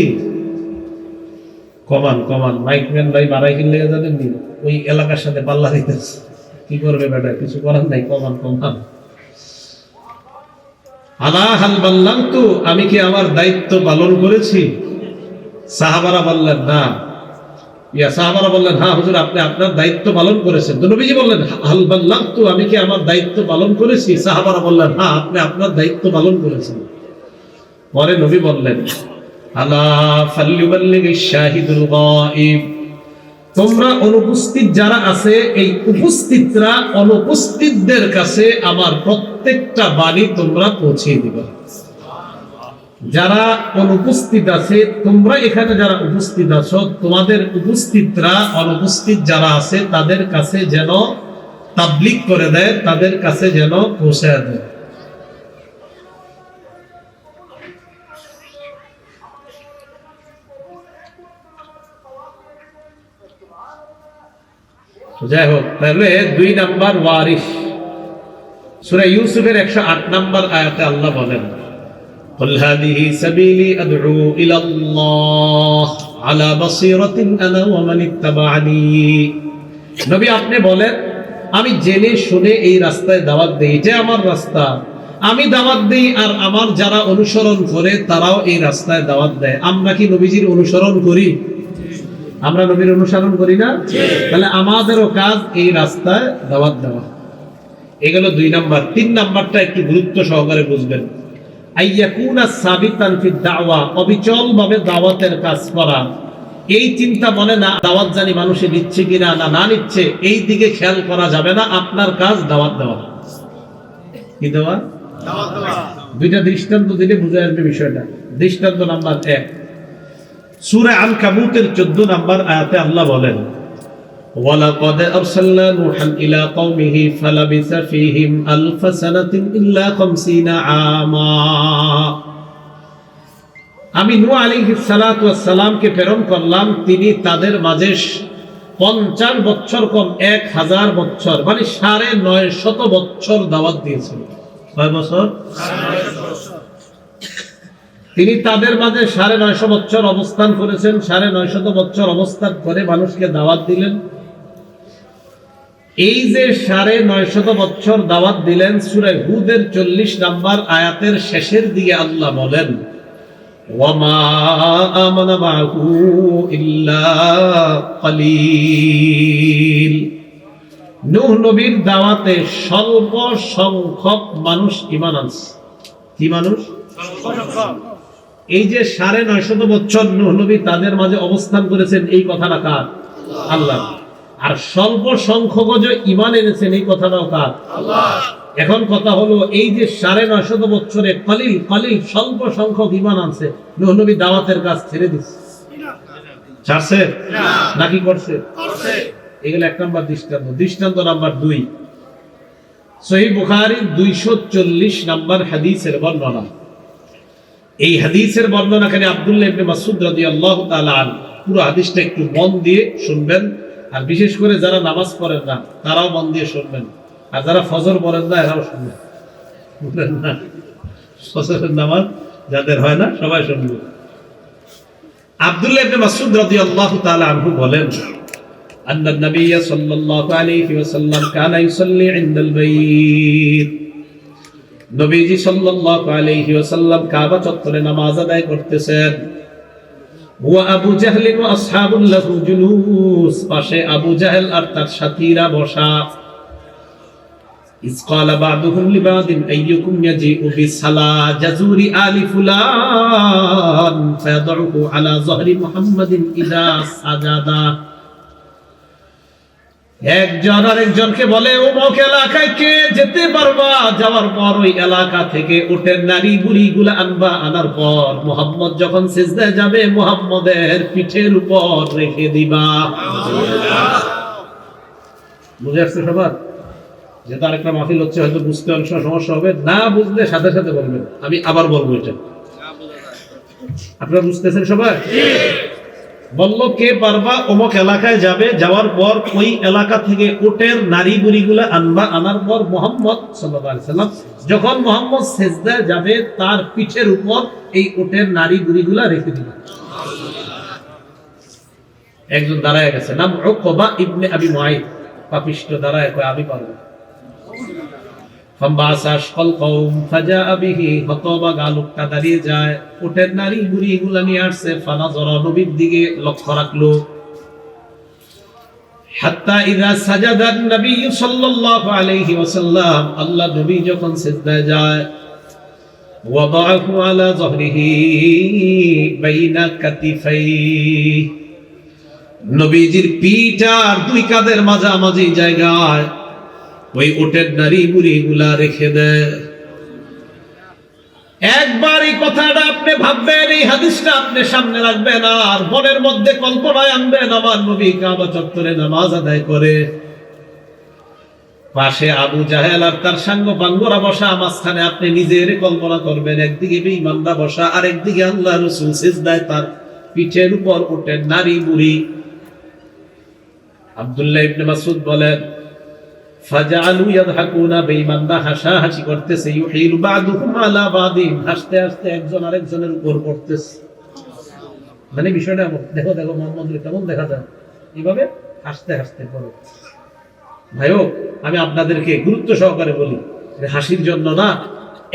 [SPEAKER 1] কমান কমান, মাইকম্যান ভাই বাড়াই কিনলে জানেন নি, ওই এলাকার সাথে পাল্লা দিতেছে, কি করবে বেটা, কিছু করার নাই, কমান কমান। আলা হাল বাল্লাগতু, আমি কি আমার দায়িত্ব পালন করেছি? সাহাবারা বললেন না। সাহাবারা বললেন, হ্যাঁ হুজুর, আপনি আপনার দায়িত্ব পালন করেছেন। তো নবীজি বললেন, হাল বাল্লাগতু, আমি কি আমার দায়িত্ব পালন করেছি? সাহাবারা বললেন, হ্যাঁ আপনি আপনার দায়িত্ব পালন করেছেন। পরে নবী বললেন, আলা ফালইউবাল্লিগিশ শাহিদুল গায়ব, তোমরা অনুপস্থিত যারা আছে, এই উপস্থিতরা অনুপস্থিতদের কাছে আমার প্রত্যেকটা বাণী তোমরা পৌঁছে দিবে। যারা অনুপস্থিত আছে, তোমরা এখানে যারা উপস্থিত আছো, তোমাদের উপস্থিতরা অনুপস্থিত যারা আছে তাদের কাছে যেন তাবলীগ করে দেয়, তাদের কাছে যেন পৌঁছে দেয়। যাই হোক, তাহলে 2 নাম্বার ওয়ারিস, সূরা ইউসুফের 108 নাম্বার আয়াতে আল্লাহ বলেন, قل هذه سبيلي أدعو إلى الله على بصيرة أنا ومن اتبعني। নবী আপনি বলেন, আমি জেনে শুনে এই রাস্তায় দাওয়াত দেই, এটা আমার রাস্তা, আমি দাওয়াত দেই, আর আমার যারা অনুসরণ করে তারাও এই রাস্তায় দাওয়াত দেয়। আমরা কি নবীজির অনুসরণ করি? আমরা নবীর অনুসরণ করি না? তাহলে আমাদেরও কাজ এই রাস্তায় দাওয়াত দেওয়া। এগুলো 2 নাম্বার। 3 নাম্বারটা একটু গুরুত্ব সহকারে বুঝবেন, আইয়াকুনা সাবিতান ফি দাওয়া, অবিচল ভাবে দাওয়াতের কাজ করা। এই চিন্তা মনে না দাওয়াত জানি মানুষে নিচ্ছে কিনা না নিচ্ছে, এই দিকে খেয়াল করা যাবে না। আপনার কাজ দাওয়াত দেওয়া। কি দেওয়া? দাওয়াত দেওয়া। 2টা দৃষ্টান্ত দিলে বুঝে আসবে বিষয়টা। দৃষ্টান্ত নাম্বার 1, সূরা আনকাবুতের 14 নাম্বার আয়াতে আল্লাহ বলেন, ওয়ালাকাদ আরসালনা নূহান ইলা কওমিহি ফালাবিসা ফীহিম আলফা সানাতিন ইল্লা 50 আমা। আমি নূহ আলাইহিস সালাতু ওয়াস সালামকে প্রেরণ করলাম, তিনি তাদের মাঝে 50 বছর কম 1000 বছর, মানে 950 বছর দাওয়াত দিয়েছেন। কয় বছর? 950। তিনি তাদের মাঝে 950 বছর অবস্থান করেছেন। 950 বছর অবস্থান করে মানুষকে দাওয়াত দিলেন। এই যে 950 বছর দাওয়াত দিলেন, সূরা হুদের 40 নাম্বার আয়াতের শেষের দিকে আল্লাহ বলেন, ওয়ামা আমানা মাহু ইল্লা কালিল। নূহ নবীর দাওয়াতে স্বল্প সংখ্যক মানুষ ঈমান আনছে। কি মানুষ? এই যে 950 বছর নূহ নবী তাদের মাঝে অবস্থান করেছেন, এই কথাটা কার? আল্লাহ। আর স্বল্প সংখ্যক যে ঈমান এনেছেন, এই কথাটাও কার? আল্লাহ। এখন কথা হলো, এই যে 950 বছরে কলিল কলিল স্বল্প সংখ্যক ঈমান আনছে, নূহ নবী দাওয়াতের কাজ ছেড়ে দিচ্ছে? ছাড়ছে নাকি করছে? এগুলো 1 নাম্বার দৃষ্টান্ত। দৃষ্টান্ত নাম্বার 2, সহিহ বুখারীর 240 নাম্বার হাদিসের বর্ণনা। এই হাদিসের বর্ণনাকারী আব্দুল্লাহ ইবনে মাসউদ রাদিয়াল্লাহু তাআলা আনহু। পুরো হাদিসটা একটু মন দিয়ে শুনবেন, আর বিশেষ করে যারা নামাজ পড়েন না তারাও মন দিয়ে শুনবেন, আর যারা ফজর পড়েন না এরাও শুনবেন, বুঝলেন না? ফজরের নামাজ যাদের হয় না সবাই শুনবেন। আব্দুল্লাহ ইবনে মাসউদ রাদিয়াল্লাহু তাআলা আনহু বলেন, আন্না নবী সাল্লাল্লাহু আলাইহি ওয়াসাল্লাম কানা ইউসাল্লি ইনদাল বাইত, নবীজি সাল্লাল্লাহু আলাইহি ওয়াসাল্লাম কাবা চত্বরে নামাজ আদায় করতেছেন। ওয়া আবু জাহল ওয়া আসহাবুল লাহু জুলুস, পাশে আবু জাহেল আর তার সাথীরা বসা। ইস ক্বালা বা'দুহুম লিবা'দিন আইয়ুকুম ইয়াজি'ু বিসালা জাজুরি আলি ফুলান ফায়াদউহু আলা যহরি মুহাম্মাদিন ইযা সাজাদা। একজন আরেকজনকে বলে, অমুক এলাকায় কে যেতে পারবা? যাওয়ার পর ওই এলাকা থেকে উটের নারী বুড়িগুলা আনবা, আনার পর মুহাম্মদ যখন সিজদায় যাবে মুহাম্মদের পিঠের উপর রেখে দিবা। বুঝে আসছে সবার? যেহেতু আরেকটা মাহফিল হচ্ছে, হয়তো বুঝতে অনেক সমস্যা হবে, না বুঝলে সাথে সাথে বলবেন, আমি আবার বলবো এটা। আপনারা বুঝতেছেন সবাই? বলল কে পারবা? অমুক এলাকায় যাবে, যাওয়ার পর ওই এলাকা থেকে উটের নারী বুড়িগুলা আনবা, আনার পর মুহাম্মদ সাল্লাল্লাহু আলাইহি সাল্লাম যখন মুহাম্মদ সিজদায় যাবে তার পিঠের উপর এই উটের নারী বুড়িগুলা রেখে দিবা। একজন দাঁড়ায় গেছে, নাম উকবা ইবনে আবি মুআইদ, পাপিষ্ঠ দাঁড়ায় কয় আমি পারবো। দাঁড়িয়ে যায়, উটের নারী বুড়িগুলা নিয়ে আসছে, ফানাযরা নবীর দিকে লক্ষ্য রাখলো। হাত্তা ইযা সাজাদা নবী সাল্লাল্লাহু আলাইহি ওয়াসাল্লাম, আল্লাহ নবী যখন সিজদায় যায়, ওয়াদাহু আলা যহরিহি বাইনা কাতিফাইহি, নবীজির পিঠ আর দুই কাঁধের মাঝামাঝি জায়গায় ওই উটের নারী বুড়িগুলা রেখে দেয়। একবার এই কথাটা আপনি ভাববেন, এই হাদিসটা আপনি সামনে রাখবেন আর মনের মধ্যে কল্পনায় আনবেন, আমার নবী কাবা চত্বরে নামাজ আদায় করে, পাশে আবু জাহেল আর তার সাঙ্গ পাঙ্গরা বসা, মাঝখানে আপনি নিজের কল্পনা করবেন, একদিকে বেঈমানরা বসা আর একদিকে আল্লাহ রাসূল সিজদায়, তার পিঠের উপর উটের নারী বুড়ি। আব্দুল্লাহ ইবনে মাসউদ বলেন, ফাজালু ইয়াদহাকুনা, বেঈমানরা হাসাহাসি করতেছে, ইউহিলু বা'দুহুম আলা বা'দিন, হাসতে হাসতে একজন আরেকজনের উপর পড়তেছে। মানে বিষয়টা দেখো দেখো মুহাম্মদ কেমন দেখা যায়, এইভাবে হাসতে হাসতে পড়ে। ভাইও আমি আপনাদেরকে গুরুত্ব সহকারে বলি, হাসির জন্য না,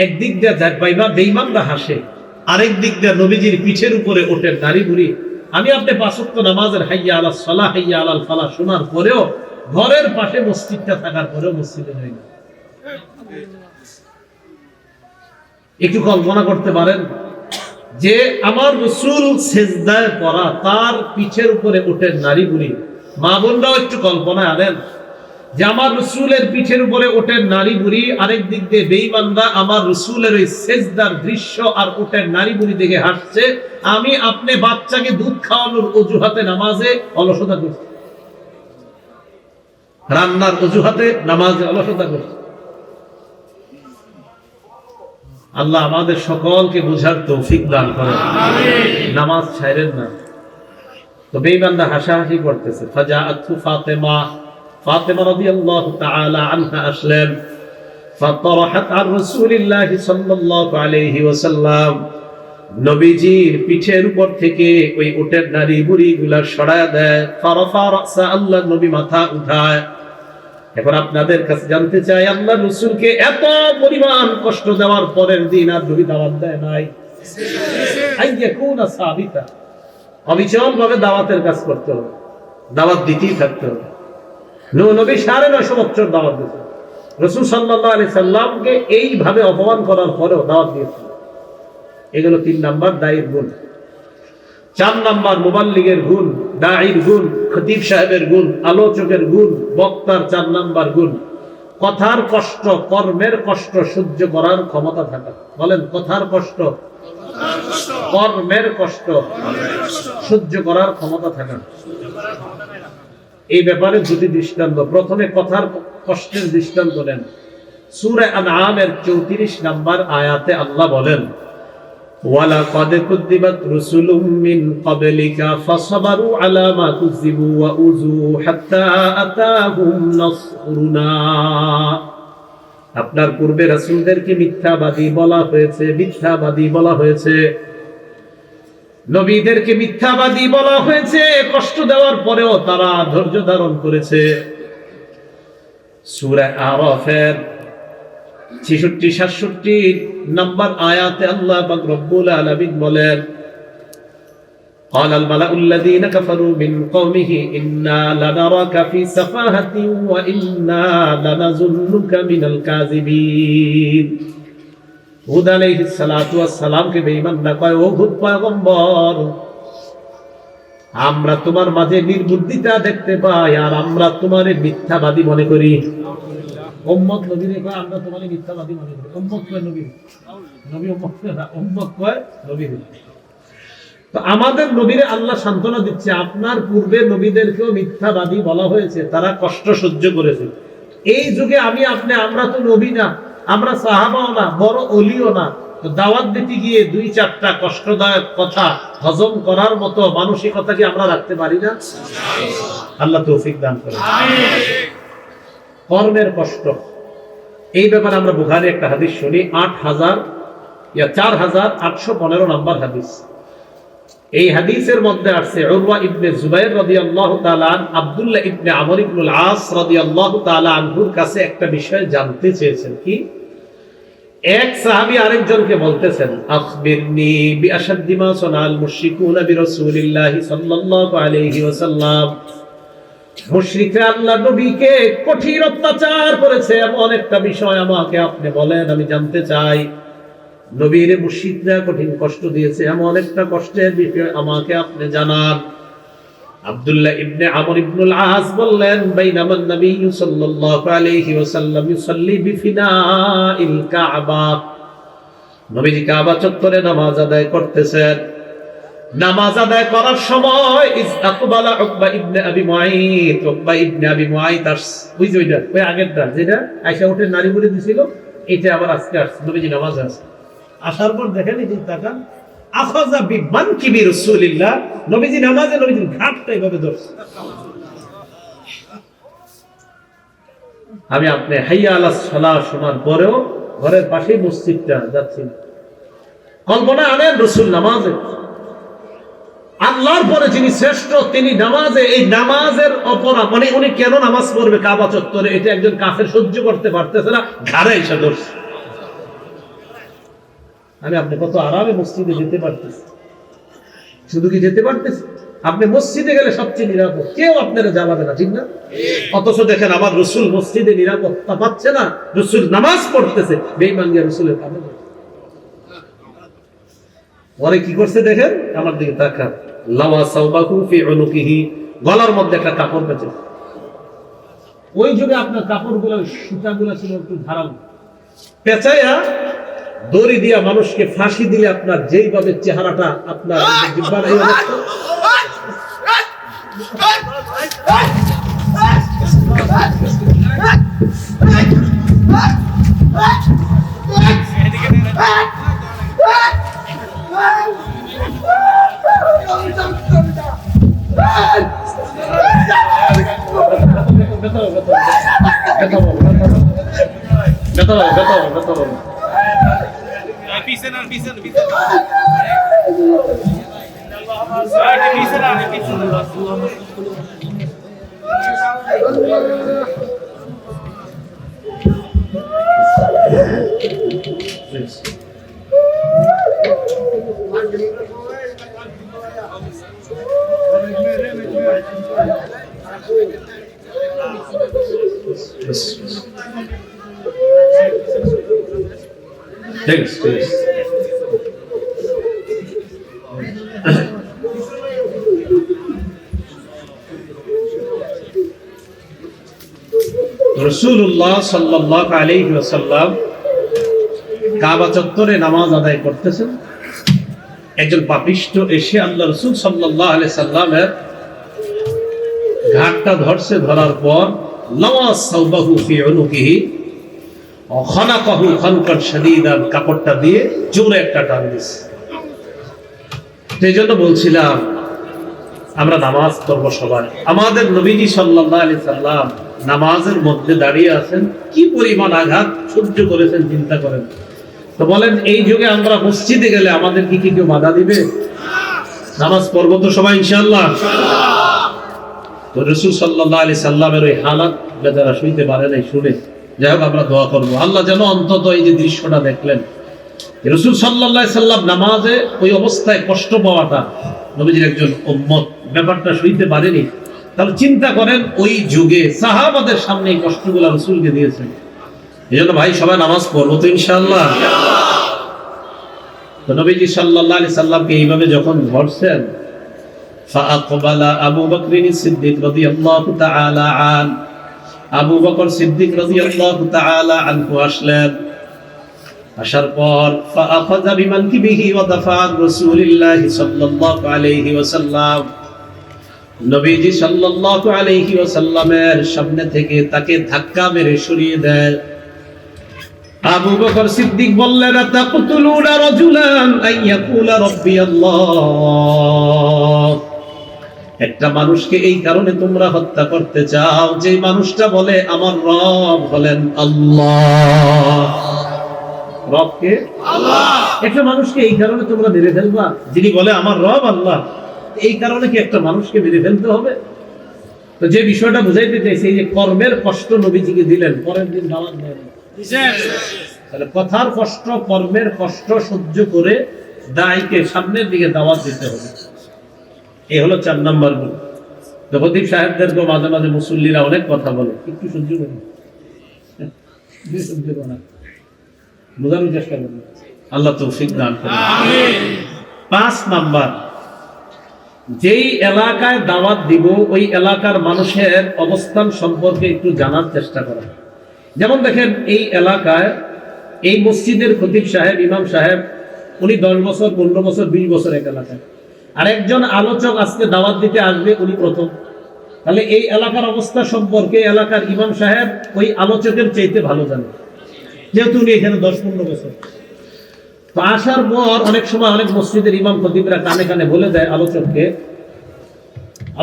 [SPEAKER 1] একদিক দিয়ে যাক পাইবা বেঈমানরা হাসে, আরেক দিক দিয়ে নবীজির পিঠের উপরে ওঠে নারী বুড়ি। আমি আপনি পাঁচ ওয়াক্ত নামাজের হাইয়া আলাস সালাহ হাইয়া আলাল ফালাহ শোনার পরেও, ঘরের পাশে মসজিদটা থাকার পরেও মসজিদে যাই না। একটু কল্পনা করতে পারেন যে আমার রাসূল সিজদায় পড়া, তার পিঠের উপরে উঠে নারী বুড়ি। মা বোনরাও একটু কল্পনা আনেন যে আমার রাসূলের পিঠের উপরে ওঠে নারী বুড়ি, আরেক দিক দিয়ে বেঈমানরা আমার রাসূলের ওই সিজদার দৃশ্য আর উঠে নারী বুড়ি দেখে হাসছে। আমি আপনি বাচ্চাকে দুধ খাওয়ানোর অজুহাতে নামাজে অলসতা করছি, রান্নার অজুহাতে নামাজে অলসতা করছি। আল্লাহ আমাদের সকলকে বুঝার তৌফিক দান করেন, নামাজ ছাইরেন না। তো বেঈমানরা হাসাহাসি করতেছে। ফাজাআতু ফাতেমা, ফাতেমা রাদিয়াল্লাহু তাআলা আনহা আসলেন। ফাতারাহাত আর রাসূলিল্লাহ সাল্লাল্লাহু আলাইহি ওয়াসাল্লাম, নবীজির পিঠের উপর থেকে ওই উটের নারী বুড়িগুলা সরায় দেয়। ফারাফা রাসা, আল্লাহ নবী মাথা উঠায়। এখন আপনাদের কাছে জানতে চাই, আল্লাহ রাসূলকে এত পরিমাণ কষ্ট দেওয়ার পরের দিন আর নবী দাওয়াত দেয় নাই? আইয়াকুনা সাবিতা, অবিচল ভাবে দাওয়াতের কাজ করতে হবে, দাওয়াত দিতেই থাকতে হবে। নবী 950 বছর দাওয়াত দিয়েছেন, রাসূল সাল্লাল্লাহু আলাইহি সাল্লামকে এইভাবে অপমান করার পরেও দাওয়াত দিয়েছেন। এগুলো 3 নাম্বার দায়ীর গুণ। 4 নাম্বার মুবাল্লিগের গুণ, দাঈর গুণ, খতিব সাহেবের গুণ, আলোচকের গুণ, বক্তার 4 নাম্বার গুণ, কথার কষ্ট, কর্মের কষ্ট সহ্য করার ক্ষমতা থাকা। বলেন, কথার কষ্ট, কর্মের কষ্ট সহ্য করার ক্ষমতা থাকা। এই ব্যাপারে 2টি দৃষ্টান্ত। প্রথমে কথার কষ্টের দৃষ্টান্ত দেন। সূরা আনআমের 34 নাম্বার আয়াতে আল্লাহ বলেন, ওয়ালাকাদ কুযিবাত রুসুলুম মিন ক্বাবলিকা ফাসাবারু আলা মা কুযিবু ওয়া উযু হাত্তা আতাহুম নাসরুনা। আপনার পূর্বে রাসূলদেরকে মিথ্যাবাদী বলা হয়েছে, মিথ্যাবাদী বলা হয়েছে। নবীদেরকে মিথ্যাবাদী বলা হয়েছে, কষ্ট দেওয়ার পরেও তারা ধৈর্য ধারণ করেছে। সূরা আরাফের 66-67 নম্বর আয়াতে আল্লাহ পাক রব্বুল আলামিন বলেন, قال الملأ الذين كفروا من قومه إنا لنراك في سفاهة وإنا لنظنك من الكاذبين। হুদ আলাইহিস সালাতু ওয়াস সালামকে বেঈমান না কয়, ও হুদ পয়গম্বর, আমরা তোমার মাঝে নির্বুদ্ধিতা দেখতে পাই আর আমরা তোমারে মিথ্যাবাদী মনে করি। উম্মত নবীরে কয় আমরা তোমারে মিথ্যাবাদী মনে করি। উম্মত কয় নবী, নবী উম্মত না, উম্মত কয় নবী। তো আমাদের নবীরে আল্লাহ সান্ত্বনা দিচ্ছে, আপনার পূর্বে নবীদেরকেও মিথ্যাবাদী বলা হয়েছে, তারা কষ্ট সহ্য করেছে। এই যুগে আমি আপনি, আমরা তো নবী না, আমরা সাহাবাও না, বড় ওলিও না, তো দাওয়াত দিতে গিয়ে 2-4টা কষ্টদায়ক কথা হজম করার মতো মানসিকতা কি আমরা রাখতে পারি না? আল্লাহ তৌফিক দান করেন। কর্মের কষ্ট, এই ব্যাপারে আমরা বুখারী একটা হাদিস শুনি, 4815 নম্বর হাদিস। এই হাদিসের মধ্যে আছে উরওয়া ইবনে জুবাইর রাদিয়াল্লাহু তাআলা আব্দুল্লাহ ইবনে আমর ইবনুল আস রাদিয়াল্লাহু তাআলা আনহুর কাছে একটা বিষয় জানতে চেয়েছেন। কি? এক সাহাবী আরেকজনকে বলতেছেন, আখবিরনি বিআশাদ্দি মা সানাল মুশরিকুনা বিরাসূলিল্লাহি সাল্লাল্লাহু আলাইহি ওয়াসাল্লাম। মুশরিকরা আল্লাহর নবীকে কঠিন অত্যাচার করেছে, এমন একটা বিষয় আমাকে আপনি বলেন, আমি জানতে চাই। নবীর মুশরিকরা কঠিন কষ্ট দিয়েছে, এমন একটা কষ্টের বিষয় আমাকে আপনি জানান। আব্দুল্লাহ ইবনে আমর ইবনুল আস বললেন, বাইনামান নবী সাল্লাল্লাহু আলাইহি ওয়াসাল্লাম ইউসাল্লি বিফিনাইল কাবা। নবীজি কাবা চত্বরে নামাজ আদায় করতেছেন। নামাজ আদায় করার সময় ইসআকবালা উকবা ইবনে আবি মুআইত, উকবা ইবনে আবি মুআইত ওই যেটা, ওই আগেরটা যেটা আয়েশা উঠে নারী বলে দিছিল, এটা আবার আজকে আসছে। নবীজি নামাজ আছে, আসার পর দেখেন এই যে তাকান, আখাযা বিমানকিবি রাসূলিল্লাহ, নবীজি নামাজে নবীজির ঘাটটা এইভাবে ধরছে। আমি আপনি হাইয়া আলাস সালাহ শোনার পরেও ঘরের পাশেই মসজিদটা যাচ্ছি, কল্পনা আনেন রাসূল নামাজে, আল্লাহর পরে যিনি শ্রেষ্ঠ তিনি নামাজে, এই নামাজের অপরাধ মানে উনি কেন নামাজ পড়বে কাবা চত্বরে, এটা একজন কাফের সহ্য করতে পারতেছে না, ঘাড়ে এসে ধরছে। আমি আপনি কত আরামে মসজিদে যেতে পারতেছি, শুধু কি যেতে পারতেছি, আপনি মসজিদে গেলে সবচেয়ে নিরাপদ, কেউ আপনারা জ্বালাবে না, ঠিক না? অথচ দেখেন আমার রাসূল মসজিদে নিরাপত্তা পাচ্ছে না, রাসূল নামাজ পড়তেছে, বেঈমান গিয়ে রাসূলের কাছে পরে কি করছে দেখেন, আমার দিকে তাকান, লাওয়া সাওবাহু ফি উনুকিহি, গলার মধ্যে একটা কাপড় পেঁচে। ওই যুগে আপনার কাপড়গুলো, সুতাগুলো ছিল একটু ধারালো, পেঁচাইয়া দড়ি দিয়া মানুষকে ফাঁসি দিলে আপনার যেইভাবে চেহারাটা আপনার জিহ্বার এই অবস্থা, রাসূলুল্লাহ সাল্লাল্লাহু আলাইহি ওয়াসাল্লাম কাবা চত্বরে নামাজ আদায় করতেছেন। একজন পাপিষ্ঠ এসে আল্লাহ রাসূল সাল্লাল্লাহু আলাইহি সাল্লামের ঘাটটা ধরছে, ধরার পর লাওয়া সাওবাহু ফি উনুকিহি ওয়া খানাকাহু খানকান শাদীদান, কাপড়টা দিয়ে জোরে একটা টান দিছে। সেই জন্য বলছিলাম আমরা নামাজ পড়ব সবাই, আমাদের নবীজি সাল্লাল্লাহু আলাইহি সাল্লাম নামাজের মধ্যে দাঁড়িয়ে আছেন, কি পরিমাণ আঘাত সহ্য করেছেন চিন্তা করেন। তো বলেন এই যুগে আমরা মসজিদে গেলে আমাদের কি কেউ বাধা দিবে? নামাজ পড়বো তো সবাই ইনশাআল্লাহ। তো রাসূল সাল্লাল্লাহু আলাইহি সাল্লামের ওই হালাত যারা শুনতে পারে নাই, শুনে যাই হোক আমরা দোয়া করবো আল্লাহ যেন অন্তত এই যে দৃশ্যটা দেখলেন রাসূল সাল্লাল্লাহু আলাইহি সাল্লাম নামাজে ওই অবস্থায় কষ্ট পাওয়াটা, নবীজির একজন উম্মত ব্যাপারটা শুনতে পারেনি, তাহলে চিন্তা করেন ওই যুগে সাহাবাদের সামনে এই কষ্টগুলো রাসূলকে দিয়েছেন। এই জন্য ভাই সবাই নামাজ পড়বো তো ইনশাআল্লাহ। তো নবীজি সাল্লাল্লাহু আলাইহি সাল্লামকে এইভাবে যখন ধরছেন, ফাআকবালা আবু বকর সিদ্দিক রাদিয়াল্লাহু তাআলা আন, আবু বকর সিদ্দিক রাদিয়াল্লাহু তাআলা আনহু আসলেন। আসার পর ফাআখাযা বিমানকিবিহি ওয়া দাফা'a রাসূলুল্লাহি সাল্লাল্লাহু আলাইহি ওয়াসাল্লাম, নবীজি সাল্লাল্লাহু আলাইহি ওয়াসাল্লামের সামনে থেকে তাকে ধাক্কা মেরে সরিয়ে দেয়। আবু বকর সিদ্দিক বললেন, আতাকতুলুনা রাজুলান আইয়াকুলা রাব্বি আল্লাহ, একটা মানুষকে এই কারণে তোমরা হত্যা করতে চাও যে মানুষটা বলে আমার রব হলেন আল্লাহ। রবকে আল্লাহ, একটা মানুষকে এই কারণে তোমরা মেরে ফেলবা যিনি বলে আমার রব আল্লাহ, এই কারণে কি একটা মানুষকে মেরে ফেলতে হবে? তো যে বিষয়টা বুঝাইতে চাইছে, এই যে কর্মের কষ্ট নবীজিকে দিলেন, পরের দিন দাওয়াত দেন, তাহলে কথার কষ্ট কর্মের কষ্ট সহ্য করে দায়ীকে সামনের দিকে দাওয়াত দিতে হবে। এই হলো 4 নম্বর গুণ। তো খতিব সাহেবদেরকে মাঝে মাঝে মুসল্লিরা অনেক কথা বলে, একটু সহ্য করুন, বোঝানোর চেষ্টা করুন, আল্লাহ তৌফিক দান করুন। 5 নাম্বার, যেই এলাকায় দাওয়াত দিব ওই এলাকার মানুষের অবস্থান সম্পর্কে একটু জানার চেষ্টা করা। যেমন দেখেন এই এলাকায় এই মসজিদের খতিব সাহেব, ইমাম সাহেব, উনি 10 বছর 15 বছর 20 বছর এক এলাকায়, আর একজন আলোচক আজকে দাওয়াত দিতে আসবে, উনি প্রথম। তাহলে এই এলাকার অবস্থা সম্পর্কে এলাকার ইমাম সাহেব ওই আলোচকের চাইতে ভালো জানে, যেহেতু উনি এখানে 10-15 বছর। তো আসার পর অনেক সময় অনেক মসজিদের ইমাম খতিবরা কানে কানে বলে দেয়